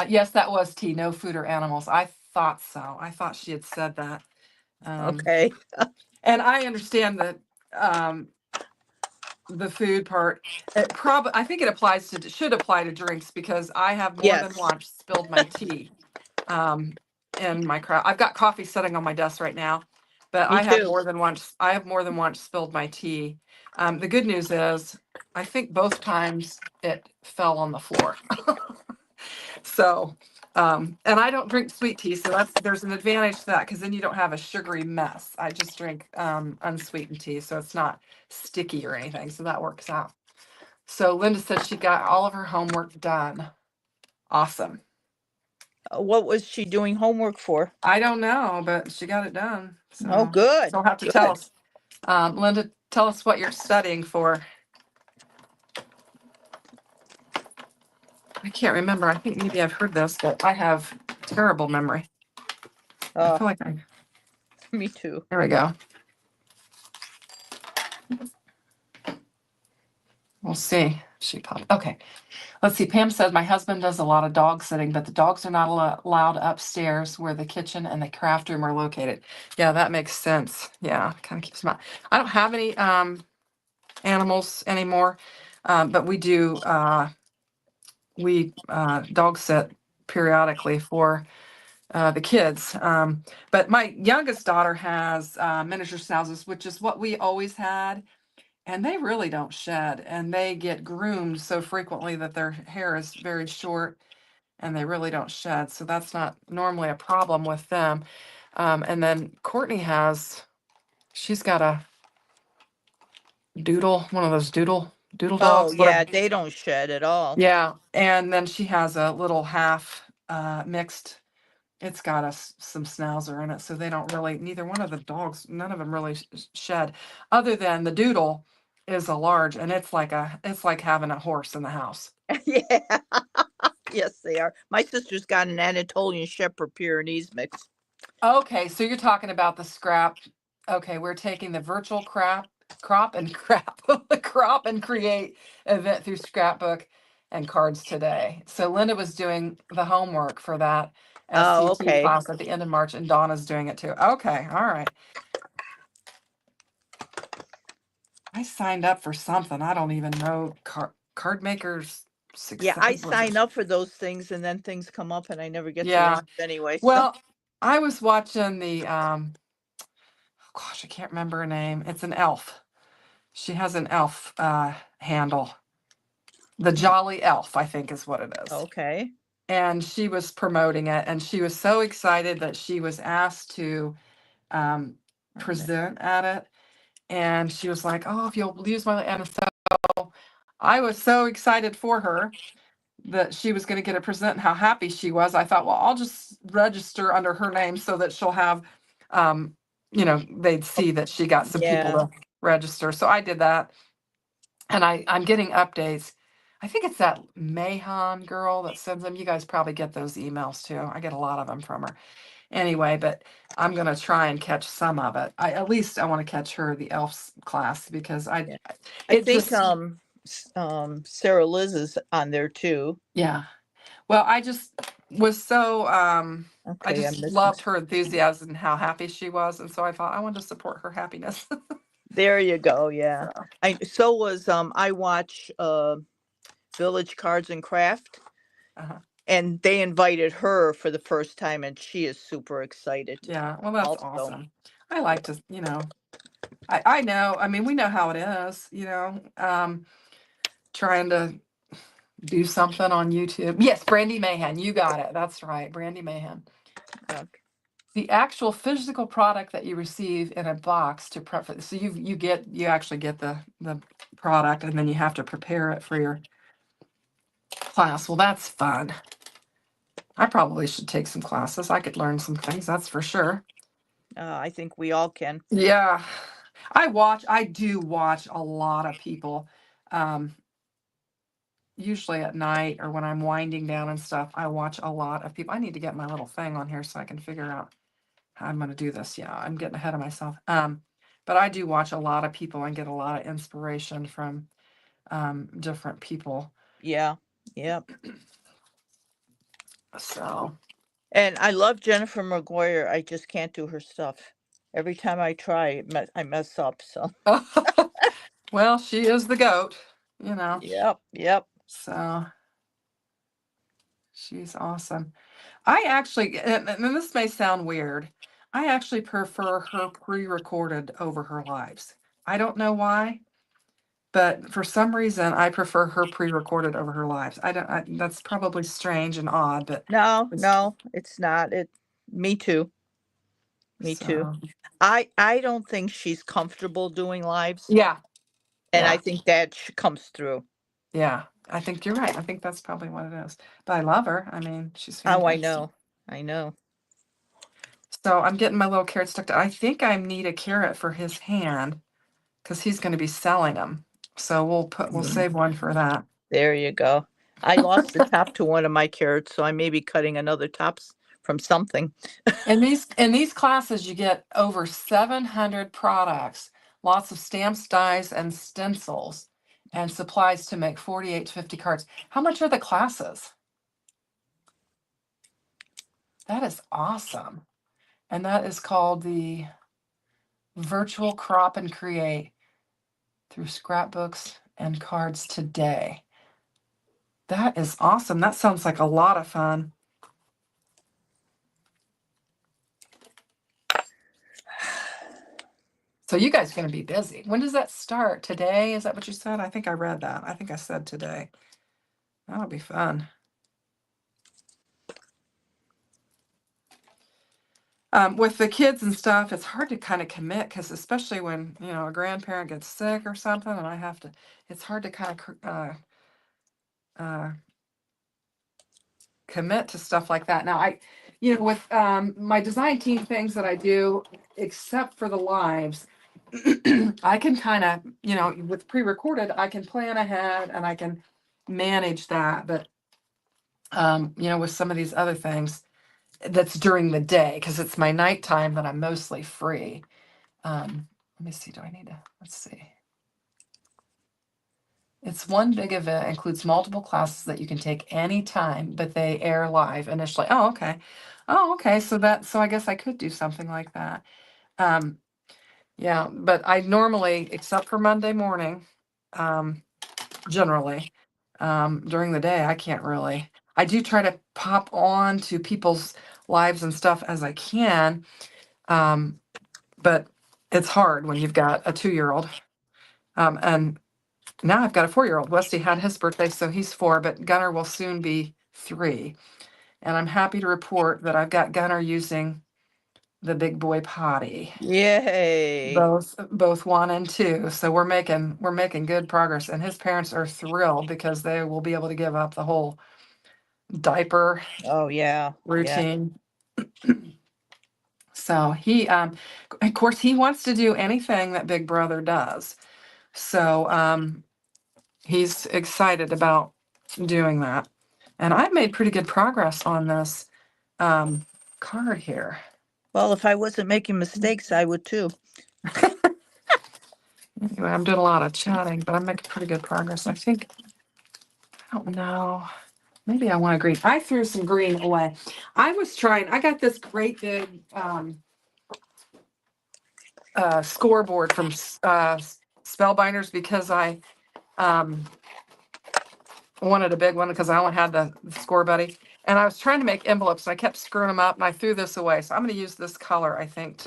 [SPEAKER 1] Yes, that was tea. No food or animals. I thought so. I thought she had said that.
[SPEAKER 2] Okay.
[SPEAKER 1] And I understand that the food part. I think it applies to should apply to drinks because I have more than
[SPEAKER 2] Yes,
[SPEAKER 1] once spilled my tea in my crowd. I've got coffee sitting on my desk right now, but
[SPEAKER 2] me
[SPEAKER 1] I have
[SPEAKER 2] too.
[SPEAKER 1] more than once. I have more than once spilled my tea. The good news is, I think both times it fell on the floor. So, and I don't drink sweet tea, so there's an advantage to that because then you don't have a sugary mess. I just drink unsweetened tea, so it's not sticky or anything. So that works out. So Linda said she got all of her homework done. Awesome.
[SPEAKER 2] What was she doing homework for?
[SPEAKER 1] I don't know, but she got it done.
[SPEAKER 2] Oh,
[SPEAKER 1] So
[SPEAKER 2] good,
[SPEAKER 1] she'll have to tell
[SPEAKER 2] good.
[SPEAKER 1] us. Linda, tell us what you're studying for. I can't remember. I think maybe I've heard this, but I have terrible memory. I
[SPEAKER 2] Uh,
[SPEAKER 1] feel like I.
[SPEAKER 2] me too.
[SPEAKER 1] There we go. We'll see. She popped. Okay. Let's see. Pam said my husband does a lot of dog sitting, but the dogs are not allowed upstairs where the kitchen and the craft room are located. Yeah, that makes sense. Yeah, kind of keeps them out. I don't have any animals anymore, but we do. We dog sit periodically for the kids. But my youngest daughter has miniature schnauzers, which is what we always had. And they really don't shed, and they get groomed so frequently that their hair is very short and they really don't shed. So that's not normally a problem with them. And then Courtney she's got a doodle, one of those doodle
[SPEAKER 2] Oh,
[SPEAKER 1] dogs, whatever.
[SPEAKER 2] yeah, they don't shed at all.
[SPEAKER 1] Yeah. And then she has a little half mixed. It's got some schnauzer in it, so they don't really. Neither one of the dogs, none of them really shed, other than the doodle is a large, and it's like having a horse in the house.
[SPEAKER 2] Yeah, yes, they are. My sister's got an Anatolian Shepherd Pyrenees mix.
[SPEAKER 1] Okay, so you're talking about the scrap. Okay, we're taking the virtual crop and crap, the crop and create event through scrapbook and cards today. So Linda was doing the homework for that
[SPEAKER 2] Oh,
[SPEAKER 1] SCT
[SPEAKER 2] okay.
[SPEAKER 1] class at the end of March, and Donna's doing it too. Okay, all right. I signed up for something. I don't even know. Card makers
[SPEAKER 2] Yeah,
[SPEAKER 1] success
[SPEAKER 2] I
[SPEAKER 1] was
[SPEAKER 2] sign
[SPEAKER 1] it?
[SPEAKER 2] up for those things and then things come up and I never get the
[SPEAKER 1] Yeah.
[SPEAKER 2] link anyway. So,
[SPEAKER 1] Well, I was watching the oh gosh, I can't remember her name. It's an elf. She has an elf handle. The Jolly Elf, I think is what it is.
[SPEAKER 2] okay.
[SPEAKER 1] And she was promoting it, and she was so excited that she was asked to um, present at it. And she was like, "Oh, if you'll use my," and so I was so excited for her that she was going to get a present and how happy she was. I thought, well, I'll just register under her name so that she'll have, um, they'd see that she got some people
[SPEAKER 2] Yeah.
[SPEAKER 1] to register. So I did that, and I'm getting updates. I think it's that Mahon girl that sends them. You guys probably get those emails too. I get a lot of them from her. Anyway, but I'm gonna try and catch some of it. At least I want to catch her the elves class because
[SPEAKER 2] Yeah. I
[SPEAKER 1] it
[SPEAKER 2] think
[SPEAKER 1] just
[SPEAKER 2] Sarah Liz is on there too.
[SPEAKER 1] yeah. Well, I just was so I
[SPEAKER 2] Okay, I'm
[SPEAKER 1] just
[SPEAKER 2] missing.
[SPEAKER 1] loved her enthusiasm and how happy she was, and so I thought I wanted to support her happiness.
[SPEAKER 2] There you go. Yeah.
[SPEAKER 1] So,
[SPEAKER 2] I watch Village Cards and Craft,
[SPEAKER 1] uh-huh.
[SPEAKER 2] and they invited her for the first time and she is super excited
[SPEAKER 1] Yeah, well, that's
[SPEAKER 2] also.
[SPEAKER 1] awesome. I like to, I know. I mean, we know how it is, trying to do something on YouTube. Yes, Brandy Mahan, you got it. That's right, Brandy Mahan.
[SPEAKER 2] Okay.
[SPEAKER 1] The actual physical product that you receive in a box to prep for, so you actually get the product and then you have to prepare it for your class. Well, that's fun. I probably should take some classes. I could learn some things, that's for sure.
[SPEAKER 2] I think we all can.
[SPEAKER 1] Yeah. I do watch a lot of people. Um, usually at night or when I'm winding down and stuff, I watch a lot of people. I need to get my little thing on here so I can figure out how I'm going to do this. Yeah, I'm getting ahead of myself. But I do watch a lot of people and get a lot of inspiration from different people.
[SPEAKER 2] Yeah. Yep.
[SPEAKER 1] So,
[SPEAKER 2] And I love Jennifer McGuire. I just can't do her stuff. Every time I try, I mess up. So,
[SPEAKER 1] well, she is the goat, you know.
[SPEAKER 2] yep, yep.
[SPEAKER 1] So she's awesome. I actually, and this may sound weird, I actually prefer her pre-recorded over her lives. I don't know why, but for some reason, I prefer her pre-recorded over her lives. That's probably strange and odd, but
[SPEAKER 2] No,
[SPEAKER 1] it's
[SPEAKER 2] no, it's not. Me too. Me too.
[SPEAKER 1] so,
[SPEAKER 2] I don't think she's comfortable doing lives,
[SPEAKER 1] yeah,
[SPEAKER 2] and I
[SPEAKER 1] yeah,
[SPEAKER 2] think that comes through.
[SPEAKER 1] yeah. I think you're right. I think that's probably what it is. But I love her. I mean, she's
[SPEAKER 2] Oh, I
[SPEAKER 1] fantastic.
[SPEAKER 2] know. I know.
[SPEAKER 1] So I'm getting my little carrot stuck to, I think I need a carrot for his hand because he's going to be selling them. So we'll
[SPEAKER 2] Mm,
[SPEAKER 1] save one for that.
[SPEAKER 2] there you go. I lost the top to one of my carrots, so I may be cutting another tops from something.
[SPEAKER 1] In these classes, you get over 700 products, lots of stamps, dies, and stencils, and supplies to make 48 to 50 cards. How much are the classes? That is awesome. And that is called the Virtual Crop and Create through scrapbooks and cards today. That is awesome. That sounds like a lot of fun. So you guys are going to be busy. When does that start? Today? Is that what you said? I think I read that. I think I said today. That'll be fun. With the kids and stuff, it's hard to kind of commit because especially when, a grandparent gets sick or something and it's hard to kind of uh, commit to stuff like that. Now with my design team things that I do, except for the lives, I can kind of, with pre-recorded, I can plan ahead and I can manage that. But, with some of these other things, that's during the day because it's my nighttime that I'm mostly free. Let me see. Let's see. It's one big event, includes multiple classes that you can take anytime, but they air live initially. Oh, okay. Oh, okay. So I guess I could do something like that. Um, yeah, but I normally, except for Monday morning, um, generally, during the day, I can't really. I do try to pop on to people's lives and stuff as I can. Um, but it's hard when you've got a 2-year-old. And now I've got a 4-year-old. Westy had his birthday, so he's 4, but Gunnar will soon be 3. And I'm happy to report that I've got Gunnar using the big boy potty,
[SPEAKER 2] Yay.
[SPEAKER 1] both 1 and 2. So we're making good progress, and his parents are thrilled because they will be able to give up the whole diaper
[SPEAKER 2] Oh, yeah. Yeah.
[SPEAKER 1] routine. So of course, he wants to do anything that Big Brother does. So he's excited about doing that. And I've made pretty good progress on this card here.
[SPEAKER 2] Well, if I wasn't making mistakes, I would too.
[SPEAKER 1] Anyway, I'm doing a lot of chatting, but I'm making pretty good progress. I don't know. Maybe I want green. I threw some green away. I got this great big scoreboard from Spellbinders because I um, wanted a big one because I only had the score buddy. And I was trying to make envelopes and I kept screwing them up and I threw this away. So I'm going to use this color, I think,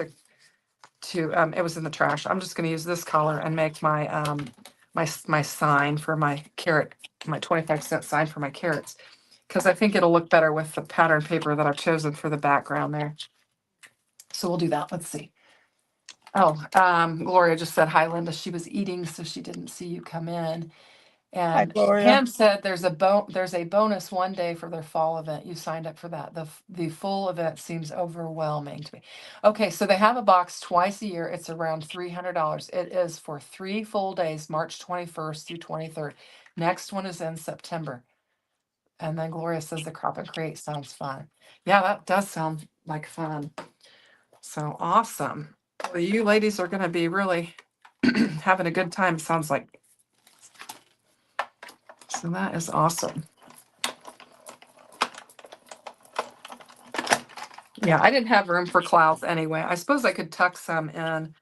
[SPEAKER 1] it was in the trash. I'm just going to use this color and make my sign for my carrot, my 25-cent sign for my carrots. Because I think it'll look better with the pattern paper that I've chosen for the background there. So we'll do that. Let's see. Oh, Gloria just said hi, Linda. She was eating, so she didn't see you come in.
[SPEAKER 2] Hi,
[SPEAKER 1] And
[SPEAKER 2] Gloria.
[SPEAKER 1] Pam said there's a bonus one day for their fall event. You signed up for that. The full event seems overwhelming to me. Okay, so they have a box twice a year. It's around $300. It is for 3 full days, March 21st through 23rd. Next one is in September. And then Gloria says the crop and create sounds fun. Yeah, that does sound like fun. So awesome. Well, you ladies are going to be really having a good time, sounds like. So that is awesome. Yeah, I didn't have room for clouds anyway. I suppose I could tuck some in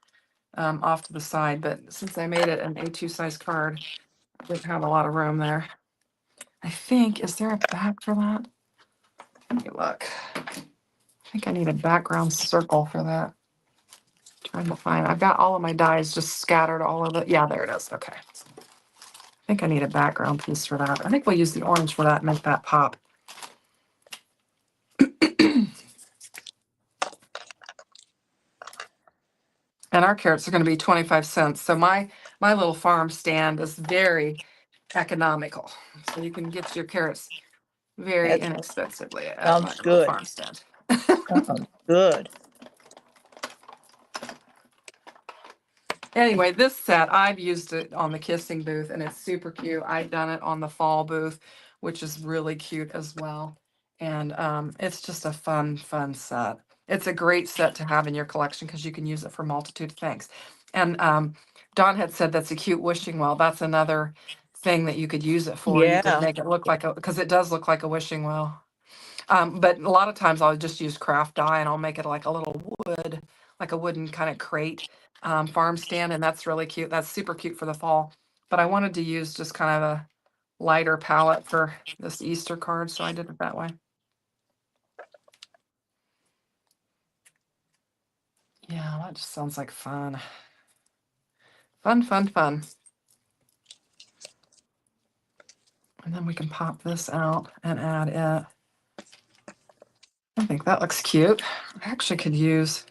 [SPEAKER 1] off to the side, but since I made it an A2 size card, I didn't have a lot of room there. I think, is there a back for that? Let me look. I think I need a background circle for that. Trying to find, I've got all of my dies just scattered all over. Yeah, there it is. Okay. I think I need a background piece for that. I think we'll use the orange for that and make that pop. And our carrots are going to be 25 cents. So my little farm stand is very economical. So you can get your carrots very
[SPEAKER 2] That
[SPEAKER 1] inexpensively at my
[SPEAKER 2] sounds
[SPEAKER 1] little
[SPEAKER 2] good.
[SPEAKER 1] farm stand.
[SPEAKER 2] Sounds good.
[SPEAKER 1] Anyway, this set, I've used it on the kissing booth and it's super cute. I've done it on the fall booth, which is really cute as well. And it's just a fun set. It's a great set to have in your collection because you can use it for a multitude of things. And Don had said that's a cute wishing well. That's another thing that you could use it for. You could
[SPEAKER 2] Yeah.
[SPEAKER 1] make it look like a, because it does look like a wishing well. But a lot of times I'll just use craft dye and I'll make it like a little wood, like a wooden kind of crate farm stand. And that's really cute. That's super cute for the fall. But I wanted to use just kind of a lighter palette for this Easter card. So I did it that way. Yeah, that just sounds like fun. Fun. And then we can pop this out and add it. I think that looks cute. I actually could use,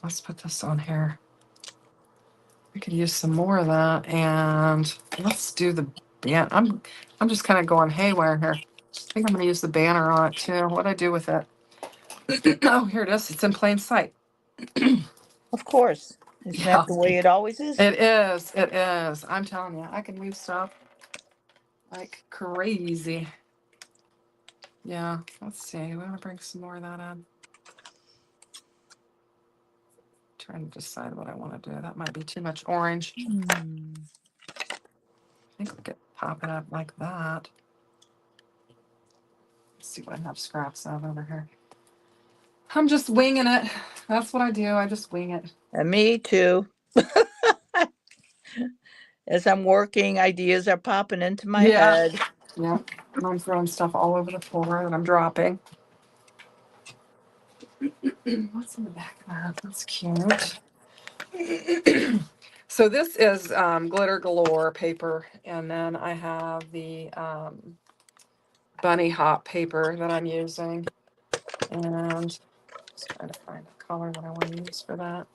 [SPEAKER 1] let's put this on here. We could use some more of that, and let's do the ban. I'm just kind of going haywire here. I think I'm going to use the banner on it too. What'd I do with it? Oh, here it is. It's in plain sight.
[SPEAKER 2] Of course. Isn't
[SPEAKER 1] Yeah,
[SPEAKER 2] that the way it always is?
[SPEAKER 1] it is. It is. I'm telling you, I can move stuff like crazy. Yeah, let's see. We want to bring some more of that in. Trying to decide what I want to do. That might be too much orange. I think we could pop it up like that. Let's see what I have scraps of over here. I'm just winging it. That's what I do. I just wing it.
[SPEAKER 2] And me too. As I'm working, ideas are popping into my
[SPEAKER 1] Yeah.
[SPEAKER 2] head.
[SPEAKER 1] Yeah. And I'm throwing stuff all over the floor that I'm dropping. What's in the back of that? That's cute. So this is glitter galore paper, and then I have the bunny hop paper that I'm using, and just trying to find a color that I want to use for that.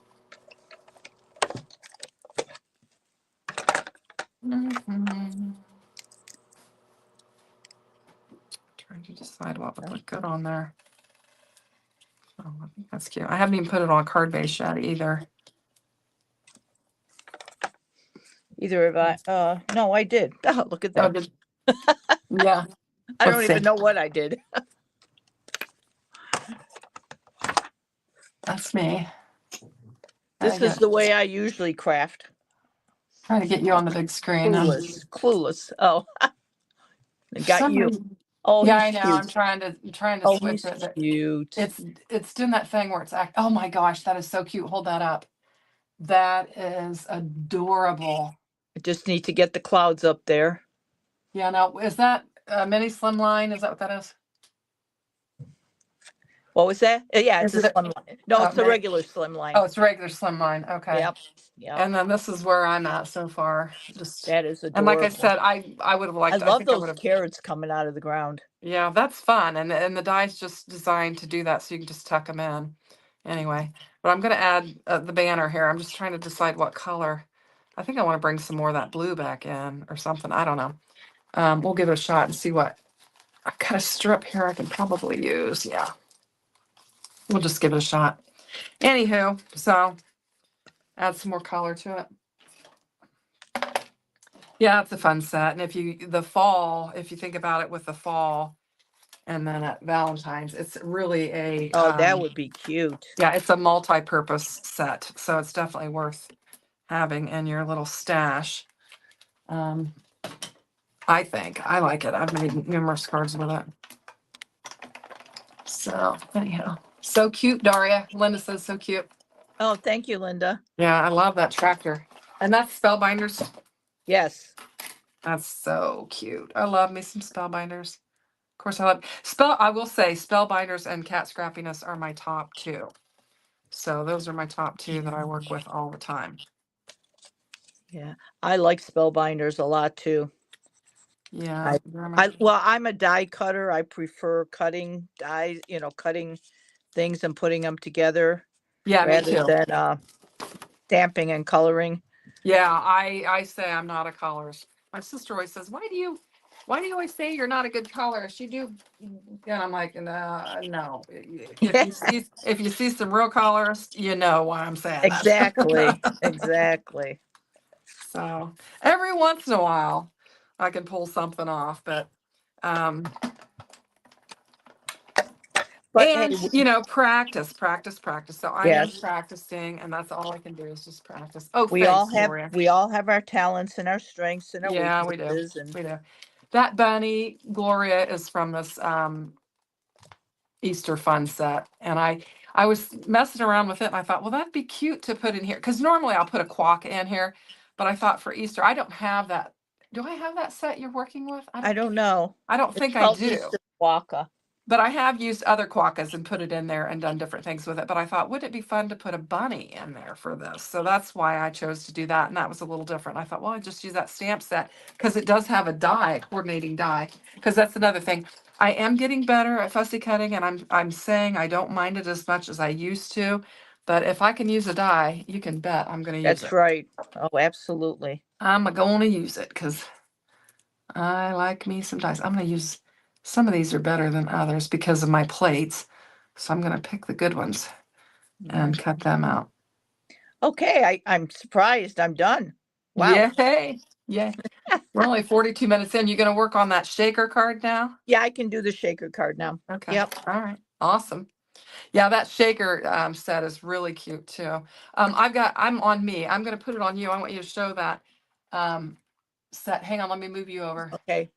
[SPEAKER 1] Trying to decide what would look good on there. Oh, I think that's cute. I haven't even put it on card base yet either.
[SPEAKER 2] Either of I no, I did. Oh, look at
[SPEAKER 1] Oh,
[SPEAKER 2] that.
[SPEAKER 1] yeah.
[SPEAKER 2] I
[SPEAKER 1] Let's
[SPEAKER 2] don't
[SPEAKER 1] see.
[SPEAKER 2] even know what I did.
[SPEAKER 1] That's me.
[SPEAKER 2] This is the way I usually craft.
[SPEAKER 1] Trying to get you on the big screen.
[SPEAKER 2] Clueless. Oh, I
[SPEAKER 1] For
[SPEAKER 2] got
[SPEAKER 1] some
[SPEAKER 2] you.
[SPEAKER 1] reason,
[SPEAKER 2] Oh,
[SPEAKER 1] yeah,
[SPEAKER 2] he's
[SPEAKER 1] I know.
[SPEAKER 2] cute.
[SPEAKER 1] I'm trying to
[SPEAKER 2] Oh,
[SPEAKER 1] switch
[SPEAKER 2] he's
[SPEAKER 1] it. But
[SPEAKER 2] cute.
[SPEAKER 1] it's doing that thing where it's oh my gosh, that is so cute. Hold that up. That is adorable.
[SPEAKER 2] I just need to get the clouds up there.
[SPEAKER 1] Yeah, now is that a mini slimline? Is that what that is?
[SPEAKER 2] What was that? Yeah, it's
[SPEAKER 1] Is
[SPEAKER 2] a
[SPEAKER 1] it
[SPEAKER 2] slim line. No, it's a
[SPEAKER 1] mini?
[SPEAKER 2] regular slim line.
[SPEAKER 1] Oh, it's a regular slimline. Okay.
[SPEAKER 2] Yep. Yep.
[SPEAKER 1] And then this is where I'm at so far. Just
[SPEAKER 2] That is
[SPEAKER 1] and like I
[SPEAKER 2] adorable.
[SPEAKER 1] said, I would have
[SPEAKER 2] I
[SPEAKER 1] liked. I
[SPEAKER 2] love
[SPEAKER 1] think I would
[SPEAKER 2] those
[SPEAKER 1] have.
[SPEAKER 2] carrots coming out of the ground.
[SPEAKER 1] Yeah, that's fun, and the die's just designed to do that, so you can just tuck them in. Anyway, but I'm gonna add the banner here. I'm just trying to decide what color. I think I want to bring some more of that blue back in or something. I don't know. We'll give it a shot and see what. I've got a strip here I can probably use. Yeah, we'll just give it a shot. Anywho, so add some more color to it. Yeah, it's a fun set. And if the fall, if you think about it with the fall and then at Valentine's, it's really
[SPEAKER 2] Oh, that would be cute.
[SPEAKER 1] yeah, it's a multi-purpose set. So it's definitely worth having in your little stash. Um, I think I like it. I've made numerous cards with it. So anyhow, so cute, Daria. Linda says so cute.
[SPEAKER 2] Oh, thank you, Linda.
[SPEAKER 1] Yeah, I love that tractor. And that's Spellbinders.
[SPEAKER 2] Yes.
[SPEAKER 1] That's so cute. I love me some Spellbinders. Of course, I will say Spellbinders and Cat Scrappiness are my top two. So those are my top two that I work with all the time.
[SPEAKER 2] Yeah. I like Spellbinders a lot too.
[SPEAKER 1] Yeah.
[SPEAKER 2] Well, I'm a die cutter. I prefer cutting dies, cutting things and putting them together
[SPEAKER 1] Yeah, me
[SPEAKER 2] rather
[SPEAKER 1] too.
[SPEAKER 2] than stamping and coloring.
[SPEAKER 1] Yeah, I say I'm not a colorist. My sister always says, why do you always say you're not a good colorist? You do, and I'm like, no. If you see some real colorists, you know why I'm saying
[SPEAKER 2] Exactly.
[SPEAKER 1] that.
[SPEAKER 2] Exactly.
[SPEAKER 1] So every once in a while, I can pull something off, but um,
[SPEAKER 2] But hey,
[SPEAKER 1] and practice, practice, practice. So I am
[SPEAKER 2] yes,
[SPEAKER 1] practicing, and that's all I can do is just practice. Oh,
[SPEAKER 2] we all
[SPEAKER 1] thanks,
[SPEAKER 2] have
[SPEAKER 1] Gloria.
[SPEAKER 2] we all have our talents and our strengths and our
[SPEAKER 1] Yeah, we do.
[SPEAKER 2] weaknesses, and
[SPEAKER 1] We do. That bunny, Gloria, is from this Easter fun set. And I was messing around with it and I thought, well, that'd be cute to put in here. Because normally I'll put a quokka in here. But I thought for Easter, I don't have that. Do I have that set you're working with?
[SPEAKER 2] I don't know.
[SPEAKER 1] I don't
[SPEAKER 2] It's
[SPEAKER 1] think I
[SPEAKER 2] called
[SPEAKER 1] do.
[SPEAKER 2] Easter Waka.
[SPEAKER 1] But I have used other quokkas and put it in there and done different things with it. But I thought, wouldn't it be fun to put a bunny in there for this? So that's why I chose to do that. And that was a little different. I thought, well, I just use that stamp set because it does have a coordinating die. Because that's another thing. I am getting better at fussy cutting, and I'm saying I don't mind it as much as I used to. But if I can use a die, you can bet I'm going to use
[SPEAKER 2] That's
[SPEAKER 1] it.
[SPEAKER 2] right. Oh, absolutely.
[SPEAKER 1] I'm going to use it because I like me some dies. I'm going to use, some of these are better than others because of my plates. So I'm going to pick the good ones and cut them out.
[SPEAKER 2] Okay, I'm surprised. I'm done. Wow.
[SPEAKER 1] Yay. Yay. We're only 42 minutes in. You going to work on that shaker card now?
[SPEAKER 2] Yeah, I can do the shaker card now.
[SPEAKER 1] Okay.
[SPEAKER 2] Yep.
[SPEAKER 1] All right. Awesome. Yeah, that shaker set is really cute too. I'm on me. I'm going to put it on you. I want you to show that set. Hang on. Let me move you over.
[SPEAKER 2] Okay.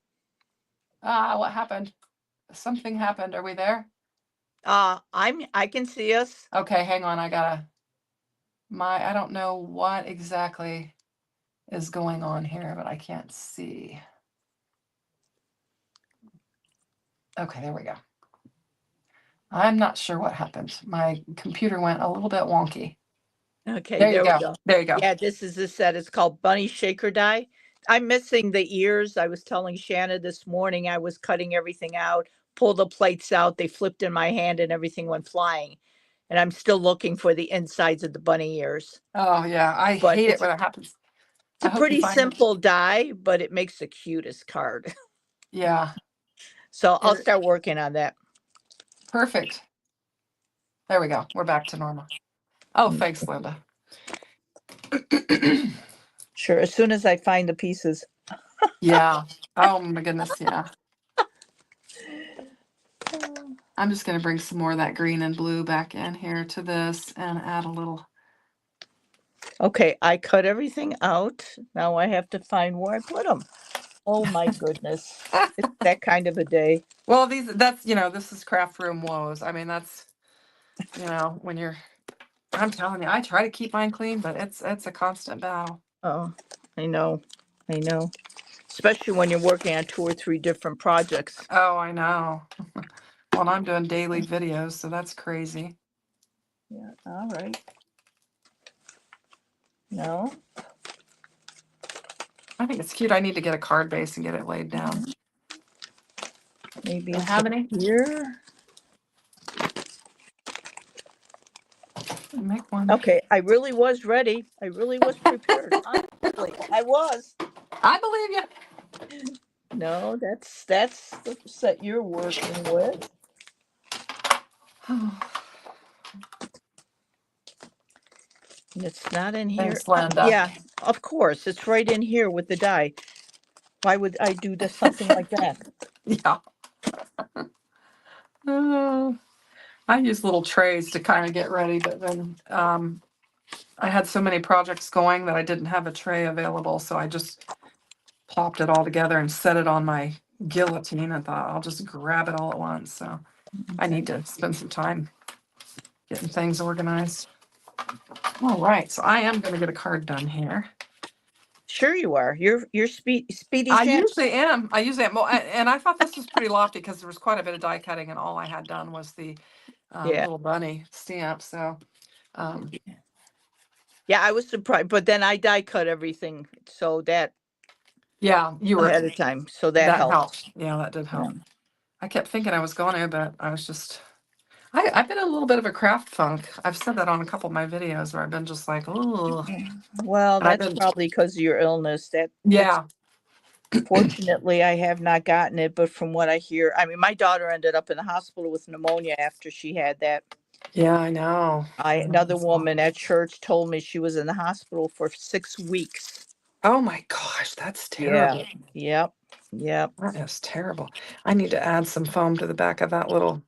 [SPEAKER 1] What happened? Something happened. Are we there?
[SPEAKER 2] I can see us.
[SPEAKER 1] Okay. Hang on. I don't know what exactly is going on here, but I can't see. Okay, there we go. I'm not sure what happened. My computer went a little bit wonky.
[SPEAKER 2] Okay,
[SPEAKER 1] There you
[SPEAKER 2] we
[SPEAKER 1] go.
[SPEAKER 2] go.
[SPEAKER 1] There you go.
[SPEAKER 2] Yeah, this is the set. It's called Bunny Shaker Die. I'm missing the ears. I was telling Shanna this morning I was cutting everything out, pull the plates out, they flipped in my hand and everything went flying. And I'm still looking for the insides of the bunny ears.
[SPEAKER 1] Oh yeah, I
[SPEAKER 2] But
[SPEAKER 1] hate it when it happens.
[SPEAKER 2] it's
[SPEAKER 1] I
[SPEAKER 2] a
[SPEAKER 1] hope you
[SPEAKER 2] pretty
[SPEAKER 1] find it.
[SPEAKER 2] simple die, but it makes the cutest card.
[SPEAKER 1] Yeah,
[SPEAKER 2] So I'll start working on that.
[SPEAKER 1] perfect. There we go. We're back to normal. Oh, thanks, Linda.
[SPEAKER 2] Sure, as soon as I find the pieces.
[SPEAKER 1] Yeah. Oh my goodness, yeah. I'm just going to bring some more of that green and blue back in here to this and add a little.
[SPEAKER 2] Okay, I cut everything out. Now I have to find where I put them. Oh my goodness. It's that kind of a day.
[SPEAKER 1] Well, this is craft room woes. I mean, that's, when I'm telling you, I try to keep mine clean, but it's a constant battle.
[SPEAKER 2] Oh, I know. I know. Especially when you're working on 2 or 3 different projects.
[SPEAKER 1] Oh, I know. Well, I'm doing daily videos, so that's crazy.
[SPEAKER 2] Yeah, all right. No.
[SPEAKER 1] I think it's cute. I need to get a card base and get it laid down.
[SPEAKER 2] Maybe
[SPEAKER 1] Do you
[SPEAKER 2] it's
[SPEAKER 1] have any?
[SPEAKER 2] here.
[SPEAKER 1] Make one.
[SPEAKER 2] Okay, I really was ready. I really was prepared. Honestly, I was.
[SPEAKER 1] I believe you.
[SPEAKER 2] No, that's the set you're working with. And it's not in here.
[SPEAKER 1] Thanks, Linda.
[SPEAKER 2] Yeah, Of course, it's right in here with the die. Why would I do this, something like that?
[SPEAKER 1] Yeah. Uh, I use little trays to kind of get ready, but then I had so many projects going that I didn't have a tray available, so I just plopped it all together and set it on my guillotine and thought I'll just grab it all at once. So I need to spend some time getting things organized. All right, so I am going to get a card done here.
[SPEAKER 2] Sure you are. You're speedy,
[SPEAKER 1] I
[SPEAKER 2] Shanna.
[SPEAKER 1] usually am. I usually am. Well, and I thought this was pretty lofty because there was quite a bit of die cutting, and all I had done was the
[SPEAKER 2] Yeah.
[SPEAKER 1] little bunny stamp. So, um,
[SPEAKER 2] Yeah, I was surprised, but then I die cut everything so that
[SPEAKER 1] yeah, you were,
[SPEAKER 2] ahead of time, so that
[SPEAKER 1] that
[SPEAKER 2] helped.
[SPEAKER 1] helped. Yeah, that did
[SPEAKER 2] Yeah.
[SPEAKER 1] help. I kept thinking I was going to, but I was just, I've been in a little bit of a craft funk. I've said that on a couple of my videos where I've been just like, oh,
[SPEAKER 2] Well,
[SPEAKER 1] and I've
[SPEAKER 2] that's
[SPEAKER 1] been,
[SPEAKER 2] probably because of your illness. That's
[SPEAKER 1] yeah,
[SPEAKER 2] fortunately I have not gotten it, but from what I hear, I mean, my daughter ended up in the hospital with pneumonia after she had that.
[SPEAKER 1] yeah, I know. I know
[SPEAKER 2] Another
[SPEAKER 1] it's awful.
[SPEAKER 2] woman at church told me she was in the hospital for 6 weeks.
[SPEAKER 1] Oh my gosh, that's
[SPEAKER 2] Yeah.
[SPEAKER 1] terrible.
[SPEAKER 2] Yep. Yep.
[SPEAKER 1] That is terrible. I need to add some foam to the back of that little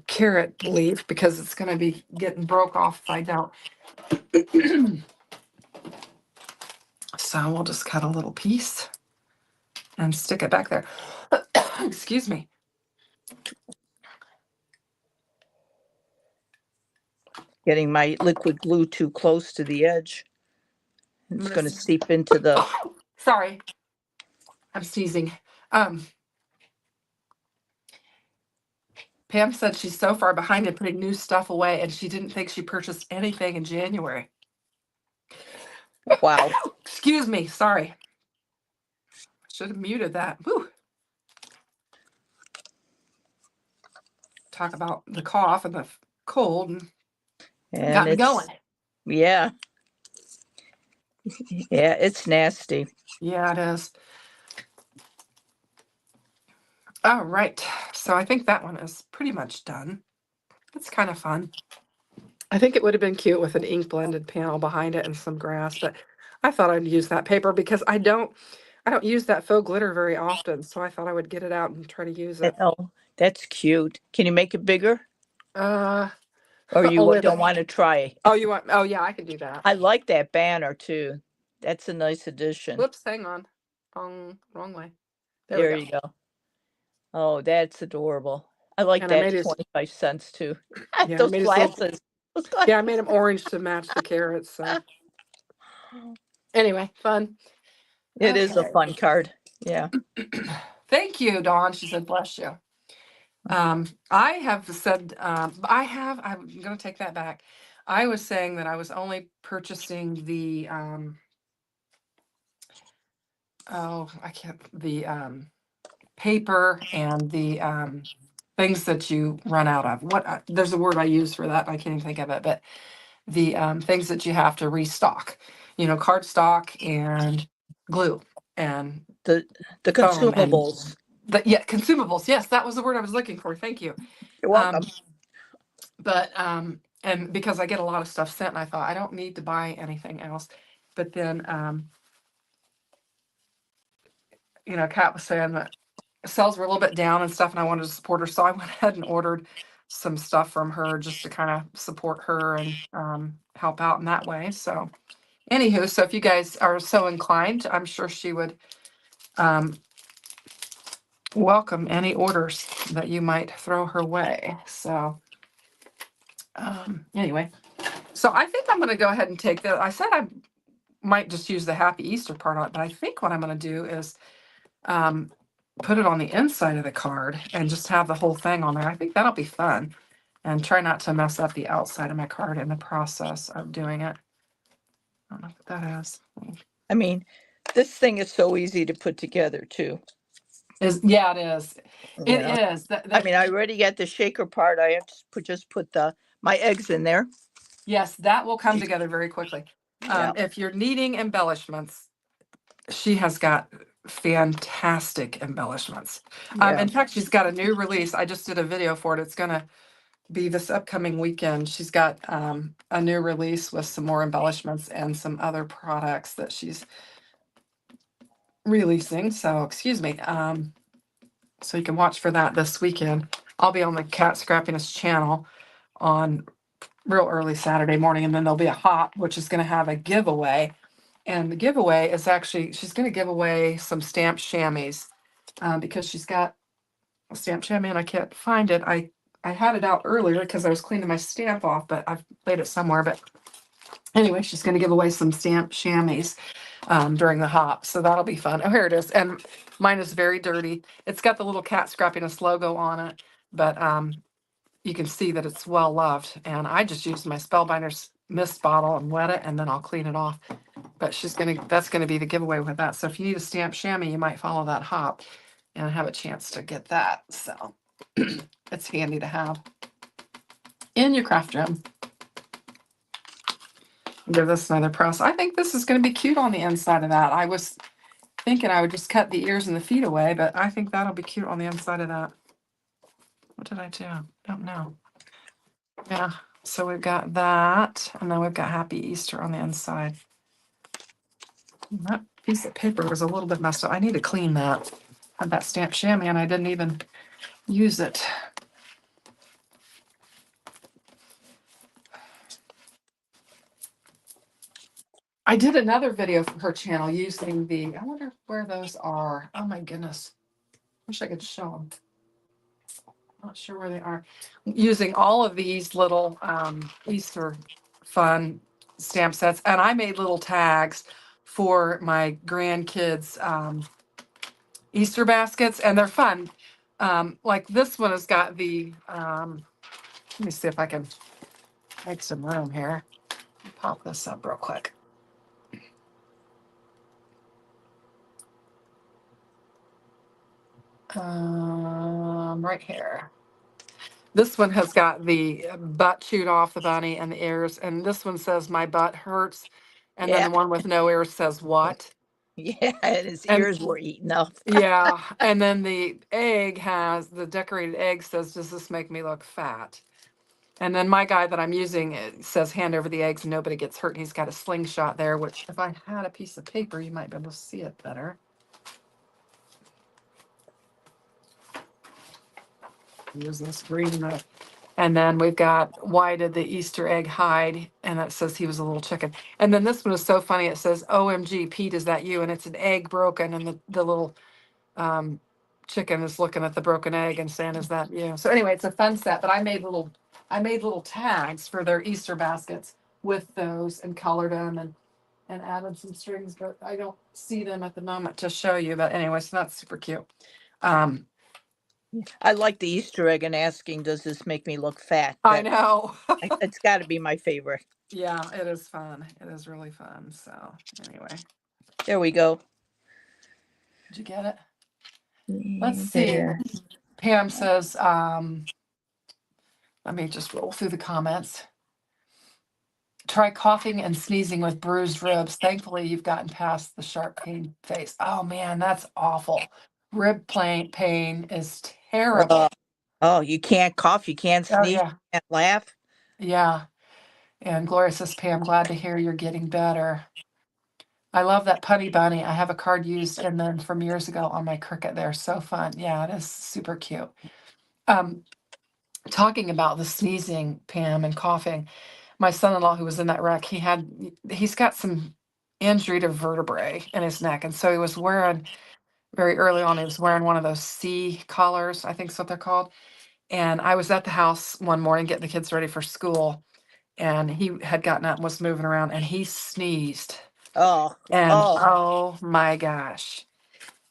[SPEAKER 1] carrot leaf because it's going to be getting broke off if I don't. So we'll just cut a little piece and stick it back there. Excuse me.
[SPEAKER 2] Getting my liquid glue too close to the edge. It's going to seep into the.
[SPEAKER 1] Sorry, I'm sneezing. Pam said she's so far behind in putting new stuff away, and she didn't think she purchased anything in January.
[SPEAKER 2] Wow.
[SPEAKER 1] Excuse me. Sorry. Should have muted that. Whew. Talk about the cough and the cold and got
[SPEAKER 2] And
[SPEAKER 1] me going.
[SPEAKER 2] yeah. Yeah, it's nasty.
[SPEAKER 1] Yeah, it is. All right. So I think that one is pretty much done. It's kind of fun. I think it would have been cute with an ink blended panel behind it and some grass, but I thought I'd use that paper because I don't use that faux glitter very often, so I thought I would get it out and try to use it.
[SPEAKER 2] Oh, that's cute. Can you make it bigger?
[SPEAKER 1] Uh
[SPEAKER 2] Or
[SPEAKER 1] oh
[SPEAKER 2] you
[SPEAKER 1] wait a
[SPEAKER 2] don't
[SPEAKER 1] minute.
[SPEAKER 2] want to try?
[SPEAKER 1] Oh, you want, oh yeah, I can do that.
[SPEAKER 2] I like that banner too. That's a nice addition.
[SPEAKER 1] Whoops, hang on. Wrong way. There we
[SPEAKER 2] There
[SPEAKER 1] go.
[SPEAKER 2] you go. Oh, that's adorable. I like
[SPEAKER 1] And I
[SPEAKER 2] that
[SPEAKER 1] made his
[SPEAKER 2] 25 cents too.
[SPEAKER 1] yeah, I
[SPEAKER 2] Those
[SPEAKER 1] made his little
[SPEAKER 2] glasses. Those
[SPEAKER 1] yeah, I made him
[SPEAKER 2] glasses.
[SPEAKER 1] orange to match the carrots. So anyway, fun.
[SPEAKER 2] It is a
[SPEAKER 1] Okay.
[SPEAKER 2] fun card. Yeah.
[SPEAKER 1] Thank you, Dawn. She said, bless you. I have said, I'm going to take that back. I was saying that I was only purchasing the, paper and the, things that you run out of. There's a word I use for that. I can't even think of it, but the, things that you have to restock, cardstock and glue and
[SPEAKER 2] The
[SPEAKER 1] foam and
[SPEAKER 2] consumables.
[SPEAKER 1] consumables. Yes, that was the word I was looking for. Thank you.
[SPEAKER 2] You're
[SPEAKER 1] Um,
[SPEAKER 2] welcome.
[SPEAKER 1] but and because I get a lot of stuff sent, and I thought I don't need to buy anything else. But then Kat was saying that sales were a little bit down and stuff, and I wanted to support her, so I went ahead and ordered some stuff from her just to kind of support her and help out in that way. So anywho, so if you guys are so inclined, I'm sure she would welcome any orders that you might throw her way. So anyway, so I think I'm going to go ahead and take that. I said I might just use the Happy Easter part on it, but I think what I'm going to do is put it on the inside of the card and just have the whole thing on there. I think that'll be fun, and try not to mess up the outside of my card in the process of doing it. I don't know what that is.
[SPEAKER 2] I mean, this thing is so easy to put together too.
[SPEAKER 1] Yeah, it is. It
[SPEAKER 2] You know,
[SPEAKER 1] is.
[SPEAKER 2] I mean, I already got the shaker part. I have to just put my eggs in there.
[SPEAKER 1] Yes, that will come together very quickly.
[SPEAKER 2] Yeah.
[SPEAKER 1] If you're needing embellishments, she has got fantastic embellishments.
[SPEAKER 2] Yeah.
[SPEAKER 1] In fact, she's got a new release. I just did a video for it. It's gonna be this upcoming weekend. She's got a new release with some more embellishments and some other products that she's releasing. So, excuse me. So you can watch for that this weekend. I'll be on the Kat Scrappiness channel on real early Saturday morning, and then there'll be a hop, which is going to have a giveaway. And the giveaway is actually, she's going to give away some stamped chamois because she's got a stamped chamois and I can't find it. I had it out earlier because I was cleaning my stamp off, but I've laid it somewhere. But anyway, she's going to give away some stamped chamois during the hop. So that'll be fun. Oh, here it is. And mine is very dirty. It's got the little Cat Scrappiness logo on it, but you can see that it's well loved. And I just used my Spellbinders mist bottle and wet it, and then I'll clean it off. But that's gonna be the giveaway with that. So if you need a stamped chamois, you might follow that hop and have a chance to get that. So it's handy to have in your craft room. Give this another press. I think this is gonna be cute on the inside of that. I was thinking I would just cut the ears and the feet away, but I think that'll be cute on the inside of that. What did I do? Don't know. Yeah, so we've got that, and then we've got Happy Easter on the inside. That piece of paper was a little bit messed up. I need to clean that. Had that stamped chamois and I didn't even use it. I did another video for her channel using I wonder where those are. Oh my goodness. Wish I could show them. Not sure where they are. Using all of these little Easter fun stamp sets. And I made little tags for my grandkids' Easter baskets, and they're fun. Like this one has got let me see if I can make some room here. Pop this up real quick. Right here. This one has got the butt chewed off the bunny and the ears, and this one says my butt hurts, and then
[SPEAKER 2] Yeah.
[SPEAKER 1] the one with no ears says what?
[SPEAKER 2] Yeah, and his
[SPEAKER 1] And
[SPEAKER 2] ears were eaten up.
[SPEAKER 1] yeah, and then the decorated egg says, does this make me look fat? And then my guy that I'm using, it says hand over the eggs and nobody gets hurt. And he's got a slingshot there, which if I had a piece of paper, you might be able to see it better. Use this green note. And then we've got why did the Easter egg hide? And that says he was a little chicken. And then this one is so funny. It says, OMG, Pete, is that you? And it's an egg broken. And the little um, chicken is looking at the broken egg and saying, is that you? So anyway, it's a fun set, but I made little tags for their Easter baskets with those and colored them and added some strings, but I don't see them at the moment to show you. But anyway, so that's super cute.
[SPEAKER 2] I like the Easter egg and asking, does this make me look fat?
[SPEAKER 1] I know.
[SPEAKER 2] It's got to be my favorite.
[SPEAKER 1] Yeah, it is fun. It is really fun. So anyway,
[SPEAKER 2] There we go.
[SPEAKER 1] did you get it? Let's see.
[SPEAKER 2] There.
[SPEAKER 1] Pam says, let me just roll through the comments. Try coughing and sneezing with bruised ribs. Thankfully, you've gotten past the sharp pain phase. Oh man, that's awful. Rib pain is terrible.
[SPEAKER 2] Oh, you can't cough, you can't
[SPEAKER 1] Oh
[SPEAKER 2] sneeze,
[SPEAKER 1] yeah,
[SPEAKER 2] you can't laugh.
[SPEAKER 1] yeah. And Gloria says, Pam, glad to hear you're getting better. I love that punny bunny. I have a card used and then from years ago on my Cricut. They're so fun. Yeah, it is super cute. Talking about the sneezing, Pam, and coughing. My son-in-law who was in that wreck, he's got some injury to vertebrae in his neck. And so he was wearing very early on, he was wearing one of those C collars, I think is what they're called. And I was at the house one morning getting the kids ready for school. And he had gotten up and was moving around and he sneezed.
[SPEAKER 2] Oh,
[SPEAKER 1] And
[SPEAKER 2] oh,
[SPEAKER 1] oh my gosh.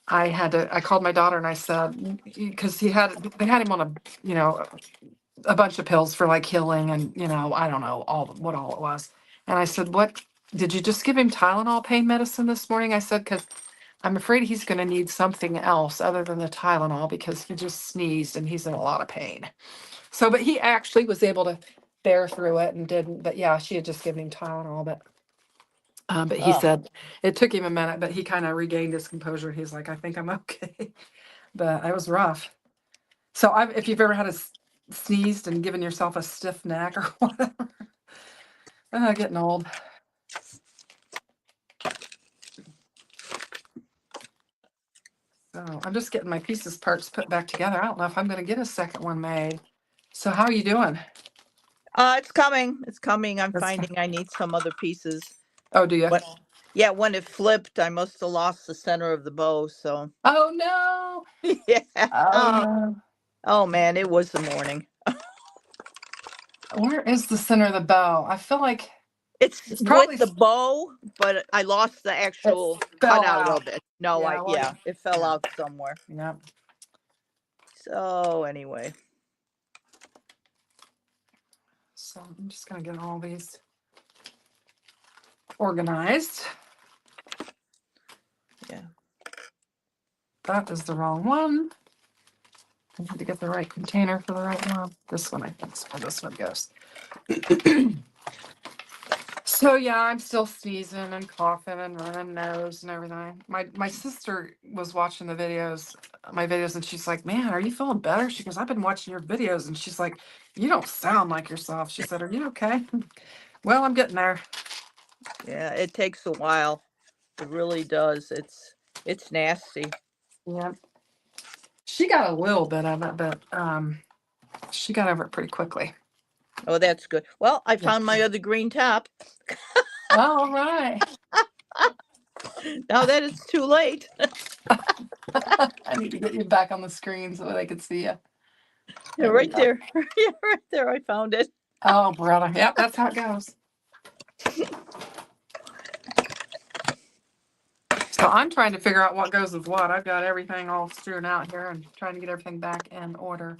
[SPEAKER 1] I called my daughter and I said, because they had him on a bunch of pills for like healing and I don't know what all it was. And I said, what did you just give him Tylenol pain medicine this morning? I said, because I'm afraid he's going to need something else other than the Tylenol because he just sneezed and he's in a lot of pain. So, but he actually was able to bear through it and didn't. But yeah, she had just given him Tylenol. But he
[SPEAKER 2] oh.
[SPEAKER 1] said it took him a minute, but he kind of regained his composure. He's like, I think I'm okay. But it was rough. So if you've ever had sneezed and given yourself a stiff neck or whatever. Getting old. So I'm just getting my pieces parts put back together. I don't know if I'm going to get a second one made. So how are you doing?
[SPEAKER 2] It's coming. It's coming. I'm
[SPEAKER 1] That's
[SPEAKER 2] finding I need some other pieces.
[SPEAKER 1] Oh, do you?
[SPEAKER 2] What? Yeah, when it flipped, I must have lost the center of the bow. So
[SPEAKER 1] Oh no.
[SPEAKER 2] yeah.
[SPEAKER 1] Oh
[SPEAKER 2] Oh,
[SPEAKER 1] no.
[SPEAKER 2] oh man, it was the morning.
[SPEAKER 1] Where is the center of the bow? I feel like
[SPEAKER 2] It's
[SPEAKER 1] it's
[SPEAKER 2] with
[SPEAKER 1] probably
[SPEAKER 2] the bow, but I lost the
[SPEAKER 1] it
[SPEAKER 2] actual
[SPEAKER 1] fell
[SPEAKER 2] cutout
[SPEAKER 1] out.
[SPEAKER 2] of it. No,
[SPEAKER 1] Yeah, well,
[SPEAKER 2] yeah, it fell
[SPEAKER 1] yeah,
[SPEAKER 2] out somewhere.
[SPEAKER 1] yeah.
[SPEAKER 2] So anyway,
[SPEAKER 1] So I'm just gonna get all these organized.
[SPEAKER 2] yeah.
[SPEAKER 1] That is the wrong one. I need to get the right container for the right one. This one, I think, is where this one goes. So yeah, I'm still sneezing and coughing and running nose and everything. My sister was watching the videos, my videos, and she's like, "Man, are you feeling better?" She goes, "I've been watching your videos," and she's like, "You don't sound like yourself." She said, "Are you okay?" Well, I'm getting there.
[SPEAKER 2] Yeah, it takes a while. It really does. It's nasty.
[SPEAKER 1] Yeah, she got a little bit of it, but she got over it pretty quickly.
[SPEAKER 2] Oh, that's good. Well, I
[SPEAKER 1] Yeah.
[SPEAKER 2] found my other green top.
[SPEAKER 1] All right.
[SPEAKER 2] Now that it's too late.
[SPEAKER 1] I need to get you back on the screen so that I can see you.
[SPEAKER 2] Yeah,
[SPEAKER 1] There we
[SPEAKER 2] right
[SPEAKER 1] go.
[SPEAKER 2] there. Yeah, right there. I found it.
[SPEAKER 1] Oh, brother. Yep, that's how it goes. So I'm trying to figure out what goes with what. I've got everything all strewn out here and trying to get everything back in order.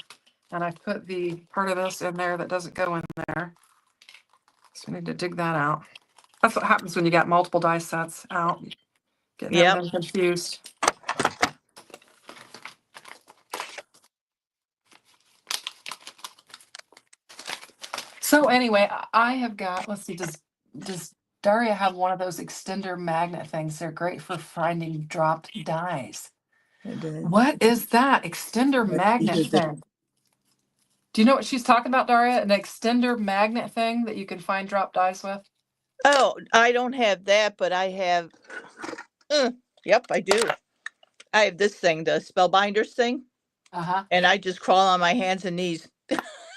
[SPEAKER 1] And I put the part of this in there that doesn't go in there. So we need to dig that out. That's what happens when you got multiple die sets out, getting
[SPEAKER 2] Yep.
[SPEAKER 1] everything confused. So anyway, I have got, let's see, does Daria have one of those extender magnet things? They're great for finding dropped dies. What is that extender magnet thing? Do you know what she's talking about, Daria? An extender magnet thing that you can find drop dies with?
[SPEAKER 2] Oh, I don't have that, but I have. Yep, I do. I have this thing, the spellbinders thing,
[SPEAKER 1] Uh-huh.
[SPEAKER 2] and I just crawl on my hands and knees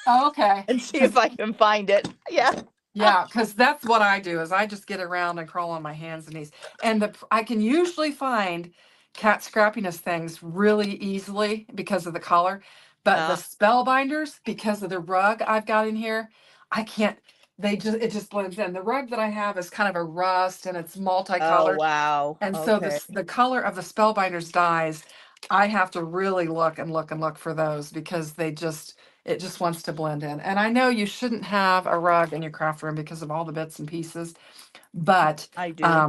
[SPEAKER 1] Oh, okay.
[SPEAKER 2] and see if I can find it. Yeah.
[SPEAKER 1] Yeah, because that's what I do is I just get around and crawl on my hands and knees. And I can usually find Cat Scrappiness things really easily because of the color. But the spellbinders, because of the rug I've got in here, I can't, it just blends in. The rug that I have is kind of a rust and it's
[SPEAKER 2] Oh
[SPEAKER 1] multicolored.
[SPEAKER 2] wow.
[SPEAKER 1] And so
[SPEAKER 2] Okay.
[SPEAKER 1] the color of the spellbinders dies, I have to really look and look and look for those because it just wants to blend in. And I know you shouldn't have a rug in your craft room because of all the bits and pieces, but
[SPEAKER 2] I do.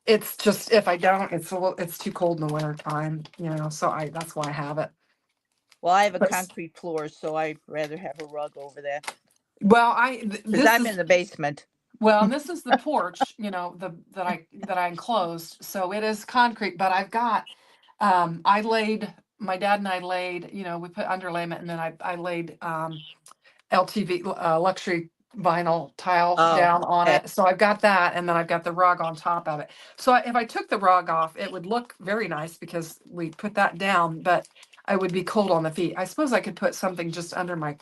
[SPEAKER 1] it's just if I don't, it's too cold in the winter time, so that's why I have it.
[SPEAKER 2] Well, I have a
[SPEAKER 1] But
[SPEAKER 2] concrete floor, so I'd rather have a rug over there
[SPEAKER 1] well,
[SPEAKER 2] because
[SPEAKER 1] this
[SPEAKER 2] I'm
[SPEAKER 1] is
[SPEAKER 2] in the basement.
[SPEAKER 1] well, and this is the porch, that I enclosed. So it is concrete, but I've got my dad and I laid, we put underlayment and then I laid LTV luxury vinyl tile
[SPEAKER 2] Oh,
[SPEAKER 1] down on
[SPEAKER 2] okay.
[SPEAKER 1] it. So I've got that and then I've got the rug on top of it. So if I took the rug off, it would look very nice because we put that down, but I would be cold on the feet. I suppose I could put something just under my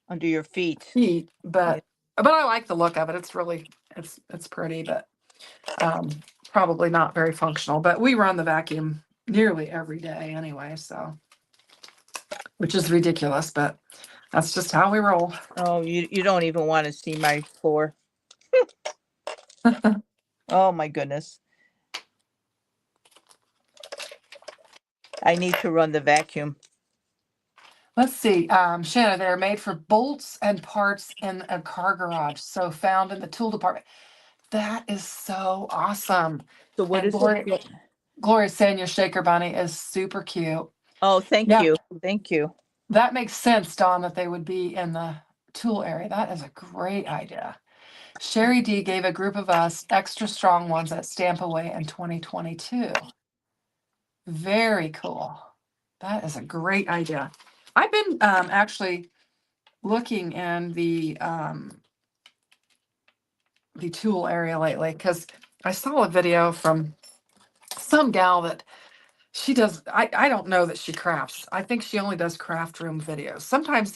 [SPEAKER 2] Under your feet.
[SPEAKER 1] feet,
[SPEAKER 2] Yeah.
[SPEAKER 1] but I like the look of it. It's really it's pretty, but probably not very functional. But we run the vacuum nearly every day anyway, so which is ridiculous, but that's just how we roll.
[SPEAKER 2] Oh, you don't even want to see my floor. Oh my goodness. I need to run the vacuum.
[SPEAKER 1] Let's see, Shanna, they're made for bolts and parts in a car garage, so found in the tool department. That is so awesome.
[SPEAKER 2] So what
[SPEAKER 1] And
[SPEAKER 2] is it?
[SPEAKER 1] Gloria's saying your shaker bunny is super cute.
[SPEAKER 2] Oh, thank
[SPEAKER 1] Yeah,
[SPEAKER 2] you. Thank you.
[SPEAKER 1] that makes sense, Dawn, that they would be in the tool area. That is a great idea. Sherry D gave a group of us extra strong ones at Stamp Away in 2022. Very cool. That is a great idea. I've been actually looking in the tool area lately because I saw a video from some gal that she does. I don't know that she crafts. I think she only does craft room videos. Sometimes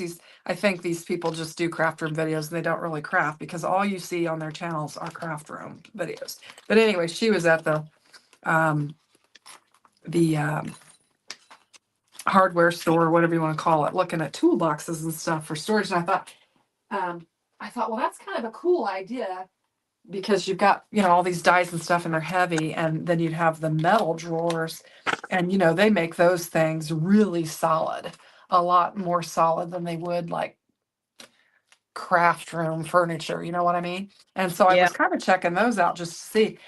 [SPEAKER 1] I think these people just do craft room videos and they don't really craft because all you see on their channels are craft room videos. But anyway, she was at um, the hardware store, whatever you want to call it, looking at toolboxes and stuff for storage. And I thought, well, that's kind of a cool idea because you've got, all these dies and stuff and they're heavy. And then you'd have the metal drawers and, they make those things really solid, a lot more solid than they would like craft room furniture. You know what I mean? And so I
[SPEAKER 2] Yeah,
[SPEAKER 1] was kind of checking those out just to see.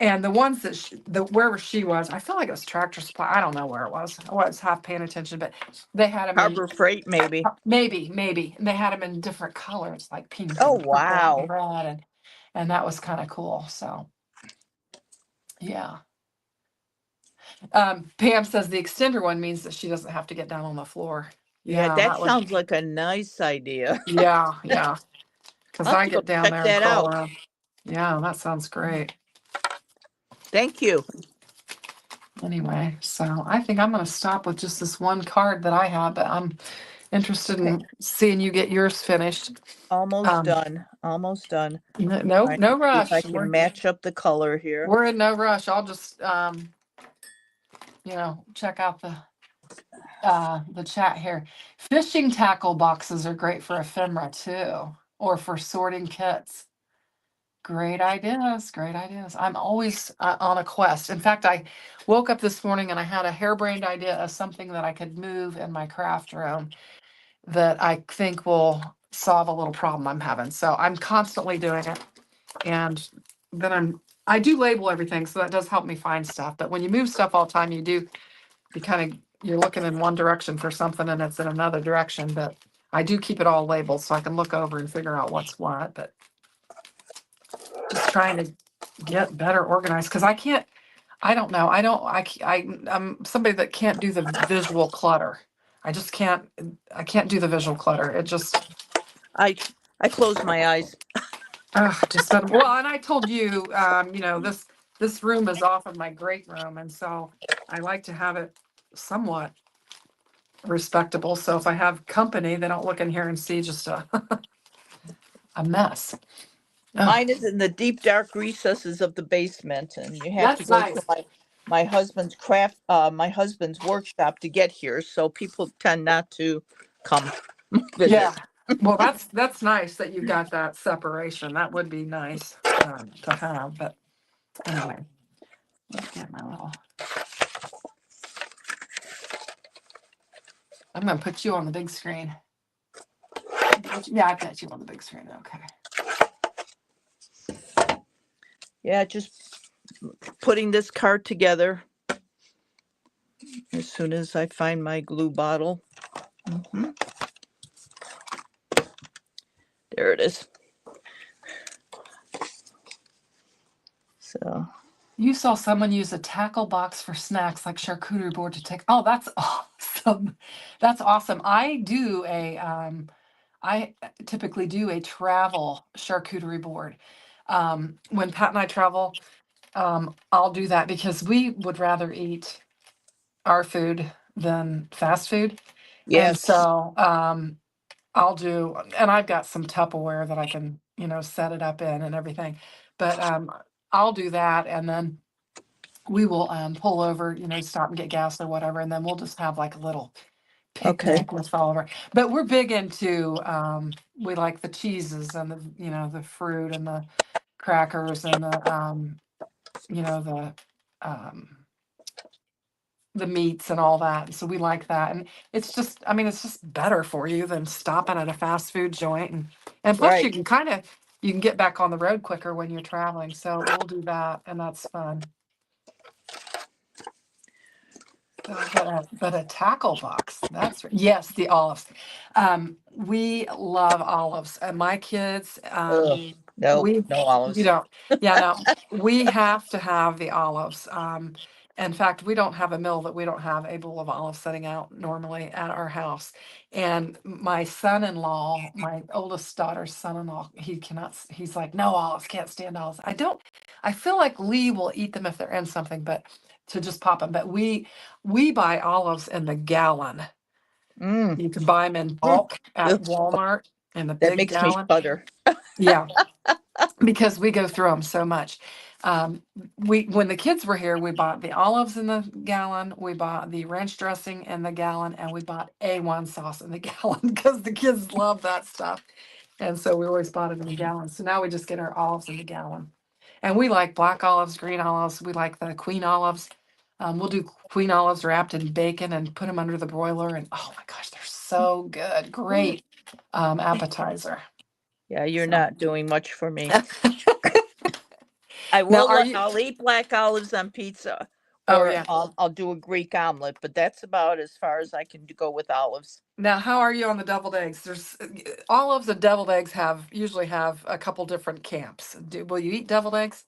[SPEAKER 1] And the ones that wherever she was, I feel like it was Tractor Supply. I don't know where it was. I was half paying attention, but they had them in
[SPEAKER 2] Harbor Freight maybe.
[SPEAKER 1] maybe, and they had them in different colors, like pink
[SPEAKER 2] Oh,
[SPEAKER 1] and purple and
[SPEAKER 2] wow.
[SPEAKER 1] red, and that was kind of cool. So yeah. Pam says the extender one means that she doesn't have to get down on the floor.
[SPEAKER 2] Yeah,
[SPEAKER 1] Yeah,
[SPEAKER 2] that
[SPEAKER 1] that would.
[SPEAKER 2] sounds like a nice idea.
[SPEAKER 1] Yeah. Because
[SPEAKER 2] I'll have
[SPEAKER 1] I
[SPEAKER 2] to go
[SPEAKER 1] get down
[SPEAKER 2] check
[SPEAKER 1] there and
[SPEAKER 2] that
[SPEAKER 1] crawl
[SPEAKER 2] out.
[SPEAKER 1] around. Yeah, that sounds great.
[SPEAKER 2] Thank you.
[SPEAKER 1] Anyway, so I think I'm going to stop with just this one card that I have, but I'm interested
[SPEAKER 2] Okay.
[SPEAKER 1] in seeing you get yours finished.
[SPEAKER 2] Almost
[SPEAKER 1] Um,
[SPEAKER 2] done. Almost done.
[SPEAKER 1] no,
[SPEAKER 2] Trying to
[SPEAKER 1] no
[SPEAKER 2] see if I
[SPEAKER 1] rush.
[SPEAKER 2] can match up the color here.
[SPEAKER 1] We're in no rush. I'll just check out the chat here. Fishing tackle boxes are great for ephemera too, or for sorting kits. Great ideas, great ideas. I'm always on a quest. In fact, I woke up this morning and I had a harebrained idea of something that I could move in my craft room that I think will solve a little problem I'm having. So I'm constantly doing it. And then I do label everything, so that does help me find stuff. But when you move stuff all the time, you're looking in one direction for something and it's in another direction. But I do keep it all labeled so I can look over and figure out what's what. But just trying to get better organized because I don't know. I'm somebody that can't do the visual clutter. I just I can't do the visual clutter. It just,
[SPEAKER 2] I I close my eyes.
[SPEAKER 1] just doesn't, well, and I told you, this room is off of my great room. And so I like to have it somewhat respectable. So if I have company, they don't look in here and see just a mess.
[SPEAKER 2] Mine is in the deep dark recesses of the basement, and you have to
[SPEAKER 1] That's
[SPEAKER 2] go
[SPEAKER 1] nice.
[SPEAKER 2] to my husband's workshop to get here, so people tend not to come
[SPEAKER 1] Yeah.
[SPEAKER 2] visit.
[SPEAKER 1] Well, that's nice that you got that separation. That would be nice to have. But anyway, let's get my little. I'm gonna put you on the big screen. Yeah, I've got you on the big screen. Okay.
[SPEAKER 2] Yeah, just putting this card together as soon as I find my glue bottle. Mhm. There it is. So
[SPEAKER 1] You saw someone use a tackle box for snacks like charcuterie board to take. Oh, that's awesome. That's awesome. I typically do a travel charcuterie board. When Pat and I travel, I'll do that because we would rather eat our food than fast food. And
[SPEAKER 2] yes,
[SPEAKER 1] so and I've got some Tupperware that I can, set it up in and everything. But I'll do that and then we will pull over, stop and get gas or whatever, and then we'll just have like a little
[SPEAKER 2] okay,
[SPEAKER 1] picnic with all of our. But we're big into we like the cheeses and the fruit and the crackers and you know the um, the meats and all that. So we like that, and it's just better for you than stopping at a fast food joint, and plus
[SPEAKER 2] right.
[SPEAKER 1] you can get back on the road quicker when you're traveling. So we'll do that, and that's fun. But a tackle box, yes, the olives. We love olives, and my kids,
[SPEAKER 2] Ugh, no,
[SPEAKER 1] we
[SPEAKER 2] no
[SPEAKER 1] you
[SPEAKER 2] olives.
[SPEAKER 1] know, yeah, no, we have to have the olives. In fact, we don't have a mill that we don't have a bowl of olives setting out normally at our house. And my son-in-law, my oldest daughter's son-in-law, he's like, no olives, can't stand olives. I feel like Lee will eat them if they're in something, but to just pop them. But we buy olives in the gallon.
[SPEAKER 2] Mm.
[SPEAKER 1] You can buy them in
[SPEAKER 2] Mm.
[SPEAKER 1] bulk at
[SPEAKER 2] Ugh,
[SPEAKER 1] Walmart in the
[SPEAKER 2] that
[SPEAKER 1] big
[SPEAKER 2] makes me
[SPEAKER 1] gallon.
[SPEAKER 2] shudder.
[SPEAKER 1] Yeah, because we go through them so much. When the kids were here, we bought the olives in the gallon, we bought the ranch dressing in the gallon, and we bought A1 sauce in the gallon because the kids love that stuff. And so we always bought it in the gallon. So now we just get our olives in the gallon. And we like black olives, green olives. We like the queen olives. We'll do queen olives wrapped in bacon and put them under the broiler. And oh my gosh, they're so good. Great appetizer.
[SPEAKER 2] Yeah, you're
[SPEAKER 1] So.
[SPEAKER 2] not doing much for me. I
[SPEAKER 1] Now,
[SPEAKER 2] will.
[SPEAKER 1] are you?
[SPEAKER 2] I'll eat black olives on pizza,
[SPEAKER 1] Oh
[SPEAKER 2] or
[SPEAKER 1] yeah.
[SPEAKER 2] I'll do a Greek omelet. But that's about as far as I can go with olives.
[SPEAKER 1] Now, how are you on the deviled eggs? There's olives and deviled eggs usually have a couple different camps. Will you eat deviled eggs?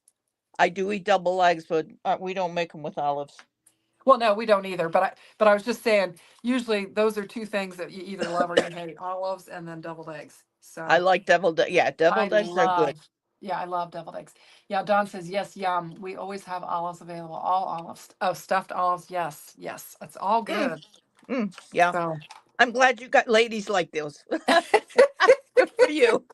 [SPEAKER 2] I do eat double eggs, but we don't make them with olives.
[SPEAKER 1] Well, no, we don't either. But I was just saying, usually those are two things that you either love or you hate: olives and then deviled eggs.
[SPEAKER 2] I
[SPEAKER 1] So
[SPEAKER 2] like deviled. Yeah,
[SPEAKER 1] I
[SPEAKER 2] deviled eggs are good.
[SPEAKER 1] love, yeah, I love deviled eggs. Yeah, Don says yes, yum. We always have olives available. All olives. Oh, stuffed olives. Yes, yes, it's all
[SPEAKER 2] Mm,
[SPEAKER 1] good.
[SPEAKER 2] yeah,
[SPEAKER 1] So
[SPEAKER 2] I'm glad you got ladies like those. Good for you.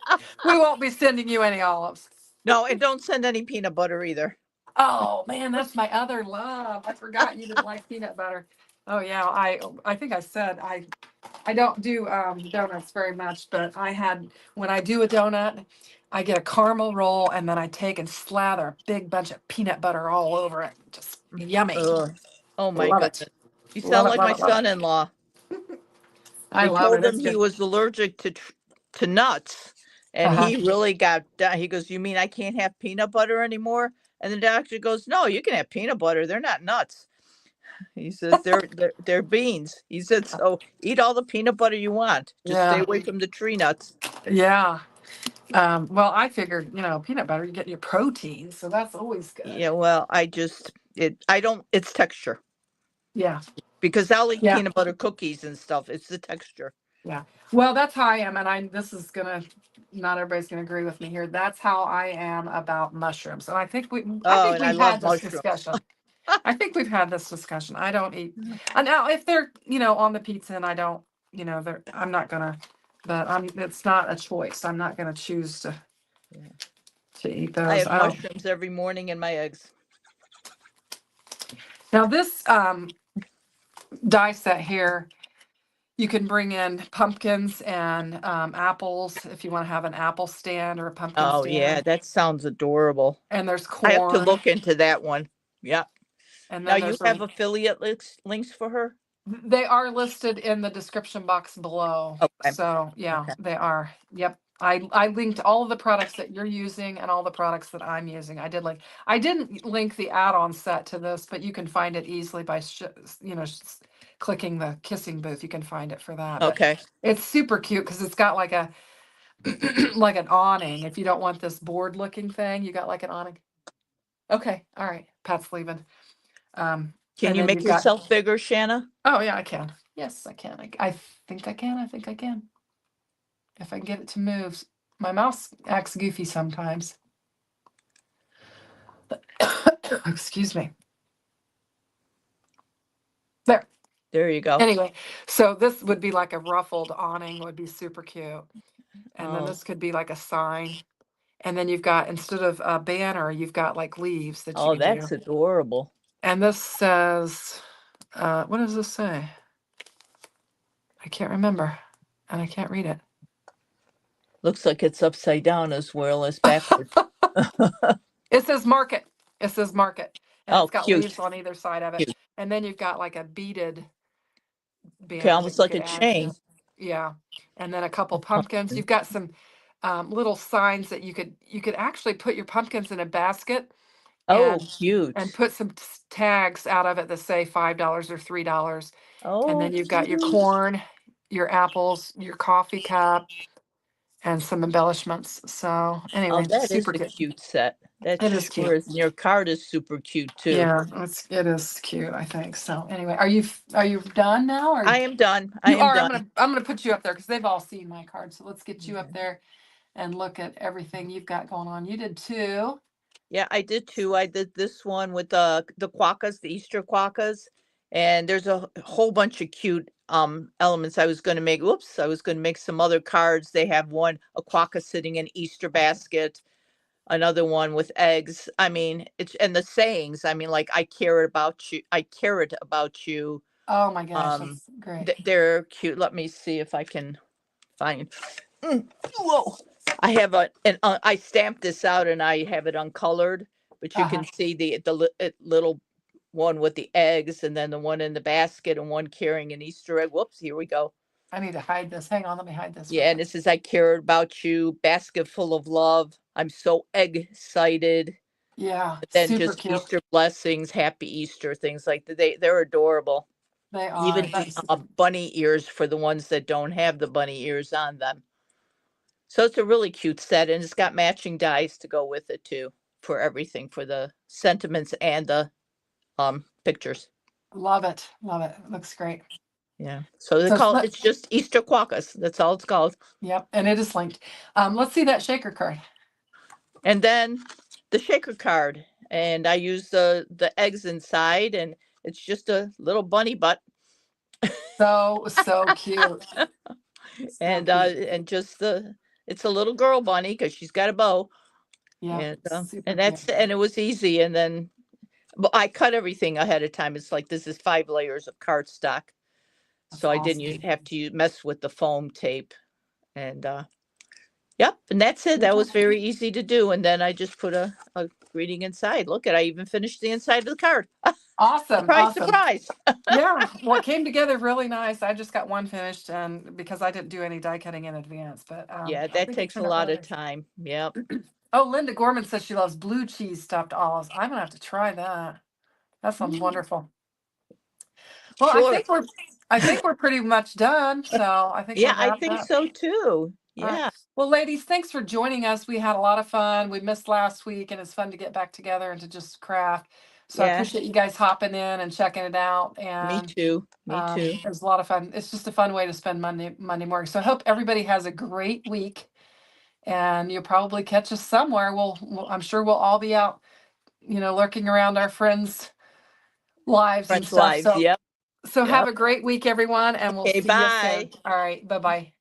[SPEAKER 1] we won't be sending you any olives.
[SPEAKER 2] No, and don't send any peanut butter either.
[SPEAKER 1] Oh man, that's my other love. I forgot you didn't like peanut butter. Oh yeah, I think I said I don't do donuts very much, but when I do a donut, I get a caramel roll and then I take and slather a big bunch of peanut butter all over it. Just yummy.
[SPEAKER 2] Ugh. Oh my
[SPEAKER 1] Love it.
[SPEAKER 2] goodness. You
[SPEAKER 1] Love
[SPEAKER 2] sound
[SPEAKER 1] it,
[SPEAKER 2] like
[SPEAKER 1] love
[SPEAKER 2] my
[SPEAKER 1] it, love it.
[SPEAKER 2] son-in-law.
[SPEAKER 1] I
[SPEAKER 2] They
[SPEAKER 1] love
[SPEAKER 2] told
[SPEAKER 1] it.
[SPEAKER 2] him
[SPEAKER 1] It's
[SPEAKER 2] he
[SPEAKER 1] good.
[SPEAKER 2] was allergic to nuts, and
[SPEAKER 1] Uh-huh.
[SPEAKER 2] he really got down. He goes, "You mean I can't have peanut butter anymore?" And the doctor goes, "No, you can have peanut butter. They're not nuts." He says they're beans. He said, "So eat all the peanut butter you want. Just stay
[SPEAKER 1] Yeah.
[SPEAKER 2] away from the tree nuts."
[SPEAKER 1] Yeah. Well, I figured, peanut butter, you get your protein, so that's always good.
[SPEAKER 2] Yeah, well, I don't it's texture,
[SPEAKER 1] Yeah.
[SPEAKER 2] because I'll eat
[SPEAKER 1] Yeah.
[SPEAKER 2] peanut butter cookies and stuff. It's the texture.
[SPEAKER 1] Yeah. Well, that's how I am. And this is not everybody's gonna agree with me here. That's how I am about mushrooms. And I
[SPEAKER 2] Oh,
[SPEAKER 1] think
[SPEAKER 2] and I
[SPEAKER 1] we've
[SPEAKER 2] love
[SPEAKER 1] had this
[SPEAKER 2] mushrooms.
[SPEAKER 1] discussion. I think we've had this discussion. I don't eat, and now if they're, on the pizza and I don't, I'm not gonna, but it's not a choice. I'm not gonna choose
[SPEAKER 2] Yeah.
[SPEAKER 1] to eat
[SPEAKER 2] I
[SPEAKER 1] those.
[SPEAKER 2] have
[SPEAKER 1] I don't.
[SPEAKER 2] mushrooms every morning in my eggs.
[SPEAKER 1] Now this, die set here, you can bring in pumpkins and apples if you want to have an apple stand or a pumpkin
[SPEAKER 2] Oh, yeah,
[SPEAKER 1] stand.
[SPEAKER 2] that sounds adorable.
[SPEAKER 1] And there's
[SPEAKER 2] I have to
[SPEAKER 1] corn,
[SPEAKER 2] look into that one. Yeah.
[SPEAKER 1] and
[SPEAKER 2] Now
[SPEAKER 1] then
[SPEAKER 2] you have affiliate links for her?
[SPEAKER 1] they are listed in the description box below.
[SPEAKER 2] Okay.
[SPEAKER 1] So yeah,
[SPEAKER 2] Okay.
[SPEAKER 1] they are. Yep. I linked all of the products that you're using and all the products that I'm using. I didn't link the add-on set to this, but you can find it easily by clicking the kissing booth. You can find it for that. But
[SPEAKER 2] Okay.
[SPEAKER 1] it's super cute because it's got like a like an awning. If you don't want this board looking thing, you got like an awning. Okay, all right. Pat's leaving.
[SPEAKER 2] Can
[SPEAKER 1] And
[SPEAKER 2] you
[SPEAKER 1] then
[SPEAKER 2] make
[SPEAKER 1] you've got,
[SPEAKER 2] yourself bigger, Shanna?
[SPEAKER 1] oh yeah, I can. Yes, I can. I think I can. I think I can. If I can get it to move. My mouse acts goofy sometimes. Excuse me. There.
[SPEAKER 2] There you go.
[SPEAKER 1] Anyway, so this would be like a ruffled awning, would be super cute. And then
[SPEAKER 2] Oh.
[SPEAKER 1] this could be like a sign. And then you've got, instead of a banner, you've got like leaves that you
[SPEAKER 2] Oh,
[SPEAKER 1] can do.
[SPEAKER 2] that's adorable.
[SPEAKER 1] And this says, what does this say? I can't remember. And I can't read it.
[SPEAKER 2] Looks like it's upside down as well as backwards.
[SPEAKER 1] It says market. It says market. And
[SPEAKER 2] Oh,
[SPEAKER 1] it's got
[SPEAKER 2] cute.
[SPEAKER 1] leaves on either side of it.
[SPEAKER 2] Cute.
[SPEAKER 1] And then you've got like a beaded
[SPEAKER 2] Okay,
[SPEAKER 1] banner that
[SPEAKER 2] almost
[SPEAKER 1] you
[SPEAKER 2] like
[SPEAKER 1] could
[SPEAKER 2] a
[SPEAKER 1] add to
[SPEAKER 2] chain.
[SPEAKER 1] this. Yeah. And then a couple pumpkins. You've got some little signs that you could actually put your pumpkins in a basket
[SPEAKER 2] Oh,
[SPEAKER 1] and
[SPEAKER 2] cute.
[SPEAKER 1] put some tags out of it that say $5 or $3. And
[SPEAKER 2] Oh,
[SPEAKER 1] then you've got your
[SPEAKER 2] cute.
[SPEAKER 1] corn, your apples, your coffee cup, and some embellishments. So
[SPEAKER 2] Oh,
[SPEAKER 1] anyway,
[SPEAKER 2] that is
[SPEAKER 1] super
[SPEAKER 2] a
[SPEAKER 1] good.
[SPEAKER 2] cute set. That
[SPEAKER 1] It is
[SPEAKER 2] sure
[SPEAKER 1] cute.
[SPEAKER 2] is. And your card is super cute too.
[SPEAKER 1] Yeah, it is cute, I think. So anyway, are you done now or
[SPEAKER 2] I am done. I
[SPEAKER 1] you
[SPEAKER 2] am
[SPEAKER 1] are?
[SPEAKER 2] done.
[SPEAKER 1] I'm gonna put you up there because they've all seen my card. So let's get you up
[SPEAKER 2] Yeah.
[SPEAKER 1] there and look at everything you've got going on. You did too.
[SPEAKER 2] Yeah, I did too. I did this one with the quokkas, the Easter quokkas, and there's a whole bunch of cute elements I was going to make. Whoops, I was going to make some other cards. They have one a quokka sitting in Easter basket, another one with eggs. I mean, it's and the sayings. I mean, like I care about you. I care it about you.
[SPEAKER 1] Oh my gosh,
[SPEAKER 2] Um,
[SPEAKER 1] that's great.
[SPEAKER 2] they're cute. Let me see if I can find. Whoa. I have I stamped this out and I have it uncolored, but you
[SPEAKER 1] Uh-huh.
[SPEAKER 2] can see the little one with the eggs and then the one in the basket and one carrying an Easter egg. Whoops, here we go.
[SPEAKER 1] I need to hide this. Hang on, let me hide this for a
[SPEAKER 2] Yeah, and
[SPEAKER 1] second.
[SPEAKER 2] this is I care about you, basket full of love. I'm so excited.
[SPEAKER 1] Yeah,
[SPEAKER 2] Then
[SPEAKER 1] super
[SPEAKER 2] just
[SPEAKER 1] cute.
[SPEAKER 2] Easter blessings, happy Easter, things like that. They're adorable.
[SPEAKER 1] They are.
[SPEAKER 2] Even
[SPEAKER 1] That's
[SPEAKER 2] bunny ears for the ones that don't have the bunny ears on them. So it's a really cute set, and it's got matching dies to go with it too, for everything, for the sentiments and the pictures.
[SPEAKER 1] love it. Love it. Looks great.
[SPEAKER 2] Yeah. So they
[SPEAKER 1] So
[SPEAKER 2] call
[SPEAKER 1] let
[SPEAKER 2] it's just Easter quokkas. That's all it's called.
[SPEAKER 1] yep, and it is linked. Let's see that shaker card.
[SPEAKER 2] And then the shaker card, and I use the eggs inside, and it's just a little bunny butt,
[SPEAKER 1] So cute. So cute.
[SPEAKER 2] and just the it's a little girl bunny because she's got a bow,
[SPEAKER 1] Yep, super
[SPEAKER 2] and
[SPEAKER 1] cute.
[SPEAKER 2] it was easy, and then but I cut everything ahead of time. It's like this is 5 layers of cardstock.
[SPEAKER 1] That's
[SPEAKER 2] So I didn't
[SPEAKER 1] awesome.
[SPEAKER 2] have to mess with the foam tape. And yep, and that's it.
[SPEAKER 1] Good
[SPEAKER 2] That
[SPEAKER 1] job.
[SPEAKER 2] was very easy to do. And then I just put a greeting inside. Look at I even finished the inside of the card.
[SPEAKER 1] Awesome,
[SPEAKER 2] Surprise,
[SPEAKER 1] awesome.
[SPEAKER 2] surprise.
[SPEAKER 1] Yeah, well, it came together really nice. I just got one finished, and because I didn't do any die cutting in advance, but
[SPEAKER 2] Yeah,
[SPEAKER 1] I
[SPEAKER 2] that
[SPEAKER 1] think it
[SPEAKER 2] takes a
[SPEAKER 1] turned out
[SPEAKER 2] lot
[SPEAKER 1] really
[SPEAKER 2] of
[SPEAKER 1] nice.
[SPEAKER 2] time. Yep.
[SPEAKER 1] Oh, Linda Gorman says she loves blue cheese stuffed olives. I'm gonna have to try that. That sounds
[SPEAKER 2] Mm,
[SPEAKER 1] wonderful. Well,
[SPEAKER 2] sure.
[SPEAKER 1] I think we're pretty much done. So I think we're
[SPEAKER 2] Yeah, I
[SPEAKER 1] wrapped
[SPEAKER 2] think
[SPEAKER 1] up.
[SPEAKER 2] so too.
[SPEAKER 1] All right.
[SPEAKER 2] Yeah.
[SPEAKER 1] Well, ladies, thanks for joining us. We had a lot of fun. We missed last week, and it's fun to get back together and to just craft. So I
[SPEAKER 2] Yeah.
[SPEAKER 1] appreciate you guys hopping in and checking it out.
[SPEAKER 2] Me
[SPEAKER 1] And
[SPEAKER 2] too. Me too.
[SPEAKER 1] it was a lot of fun. It's just a fun way to spend Monday morning. So I hope everybody has a great week, and you'll probably catch us somewhere. I'm sure we'll all be out, lurking around our friends' lives and
[SPEAKER 2] Friends'
[SPEAKER 1] stuff.
[SPEAKER 2] lives.
[SPEAKER 1] So
[SPEAKER 2] Yep.
[SPEAKER 1] so have
[SPEAKER 2] Yep.
[SPEAKER 1] a great week, everyone, and we'll
[SPEAKER 2] Okay,
[SPEAKER 1] see you soon.
[SPEAKER 2] bye.
[SPEAKER 1] All right, bye bye.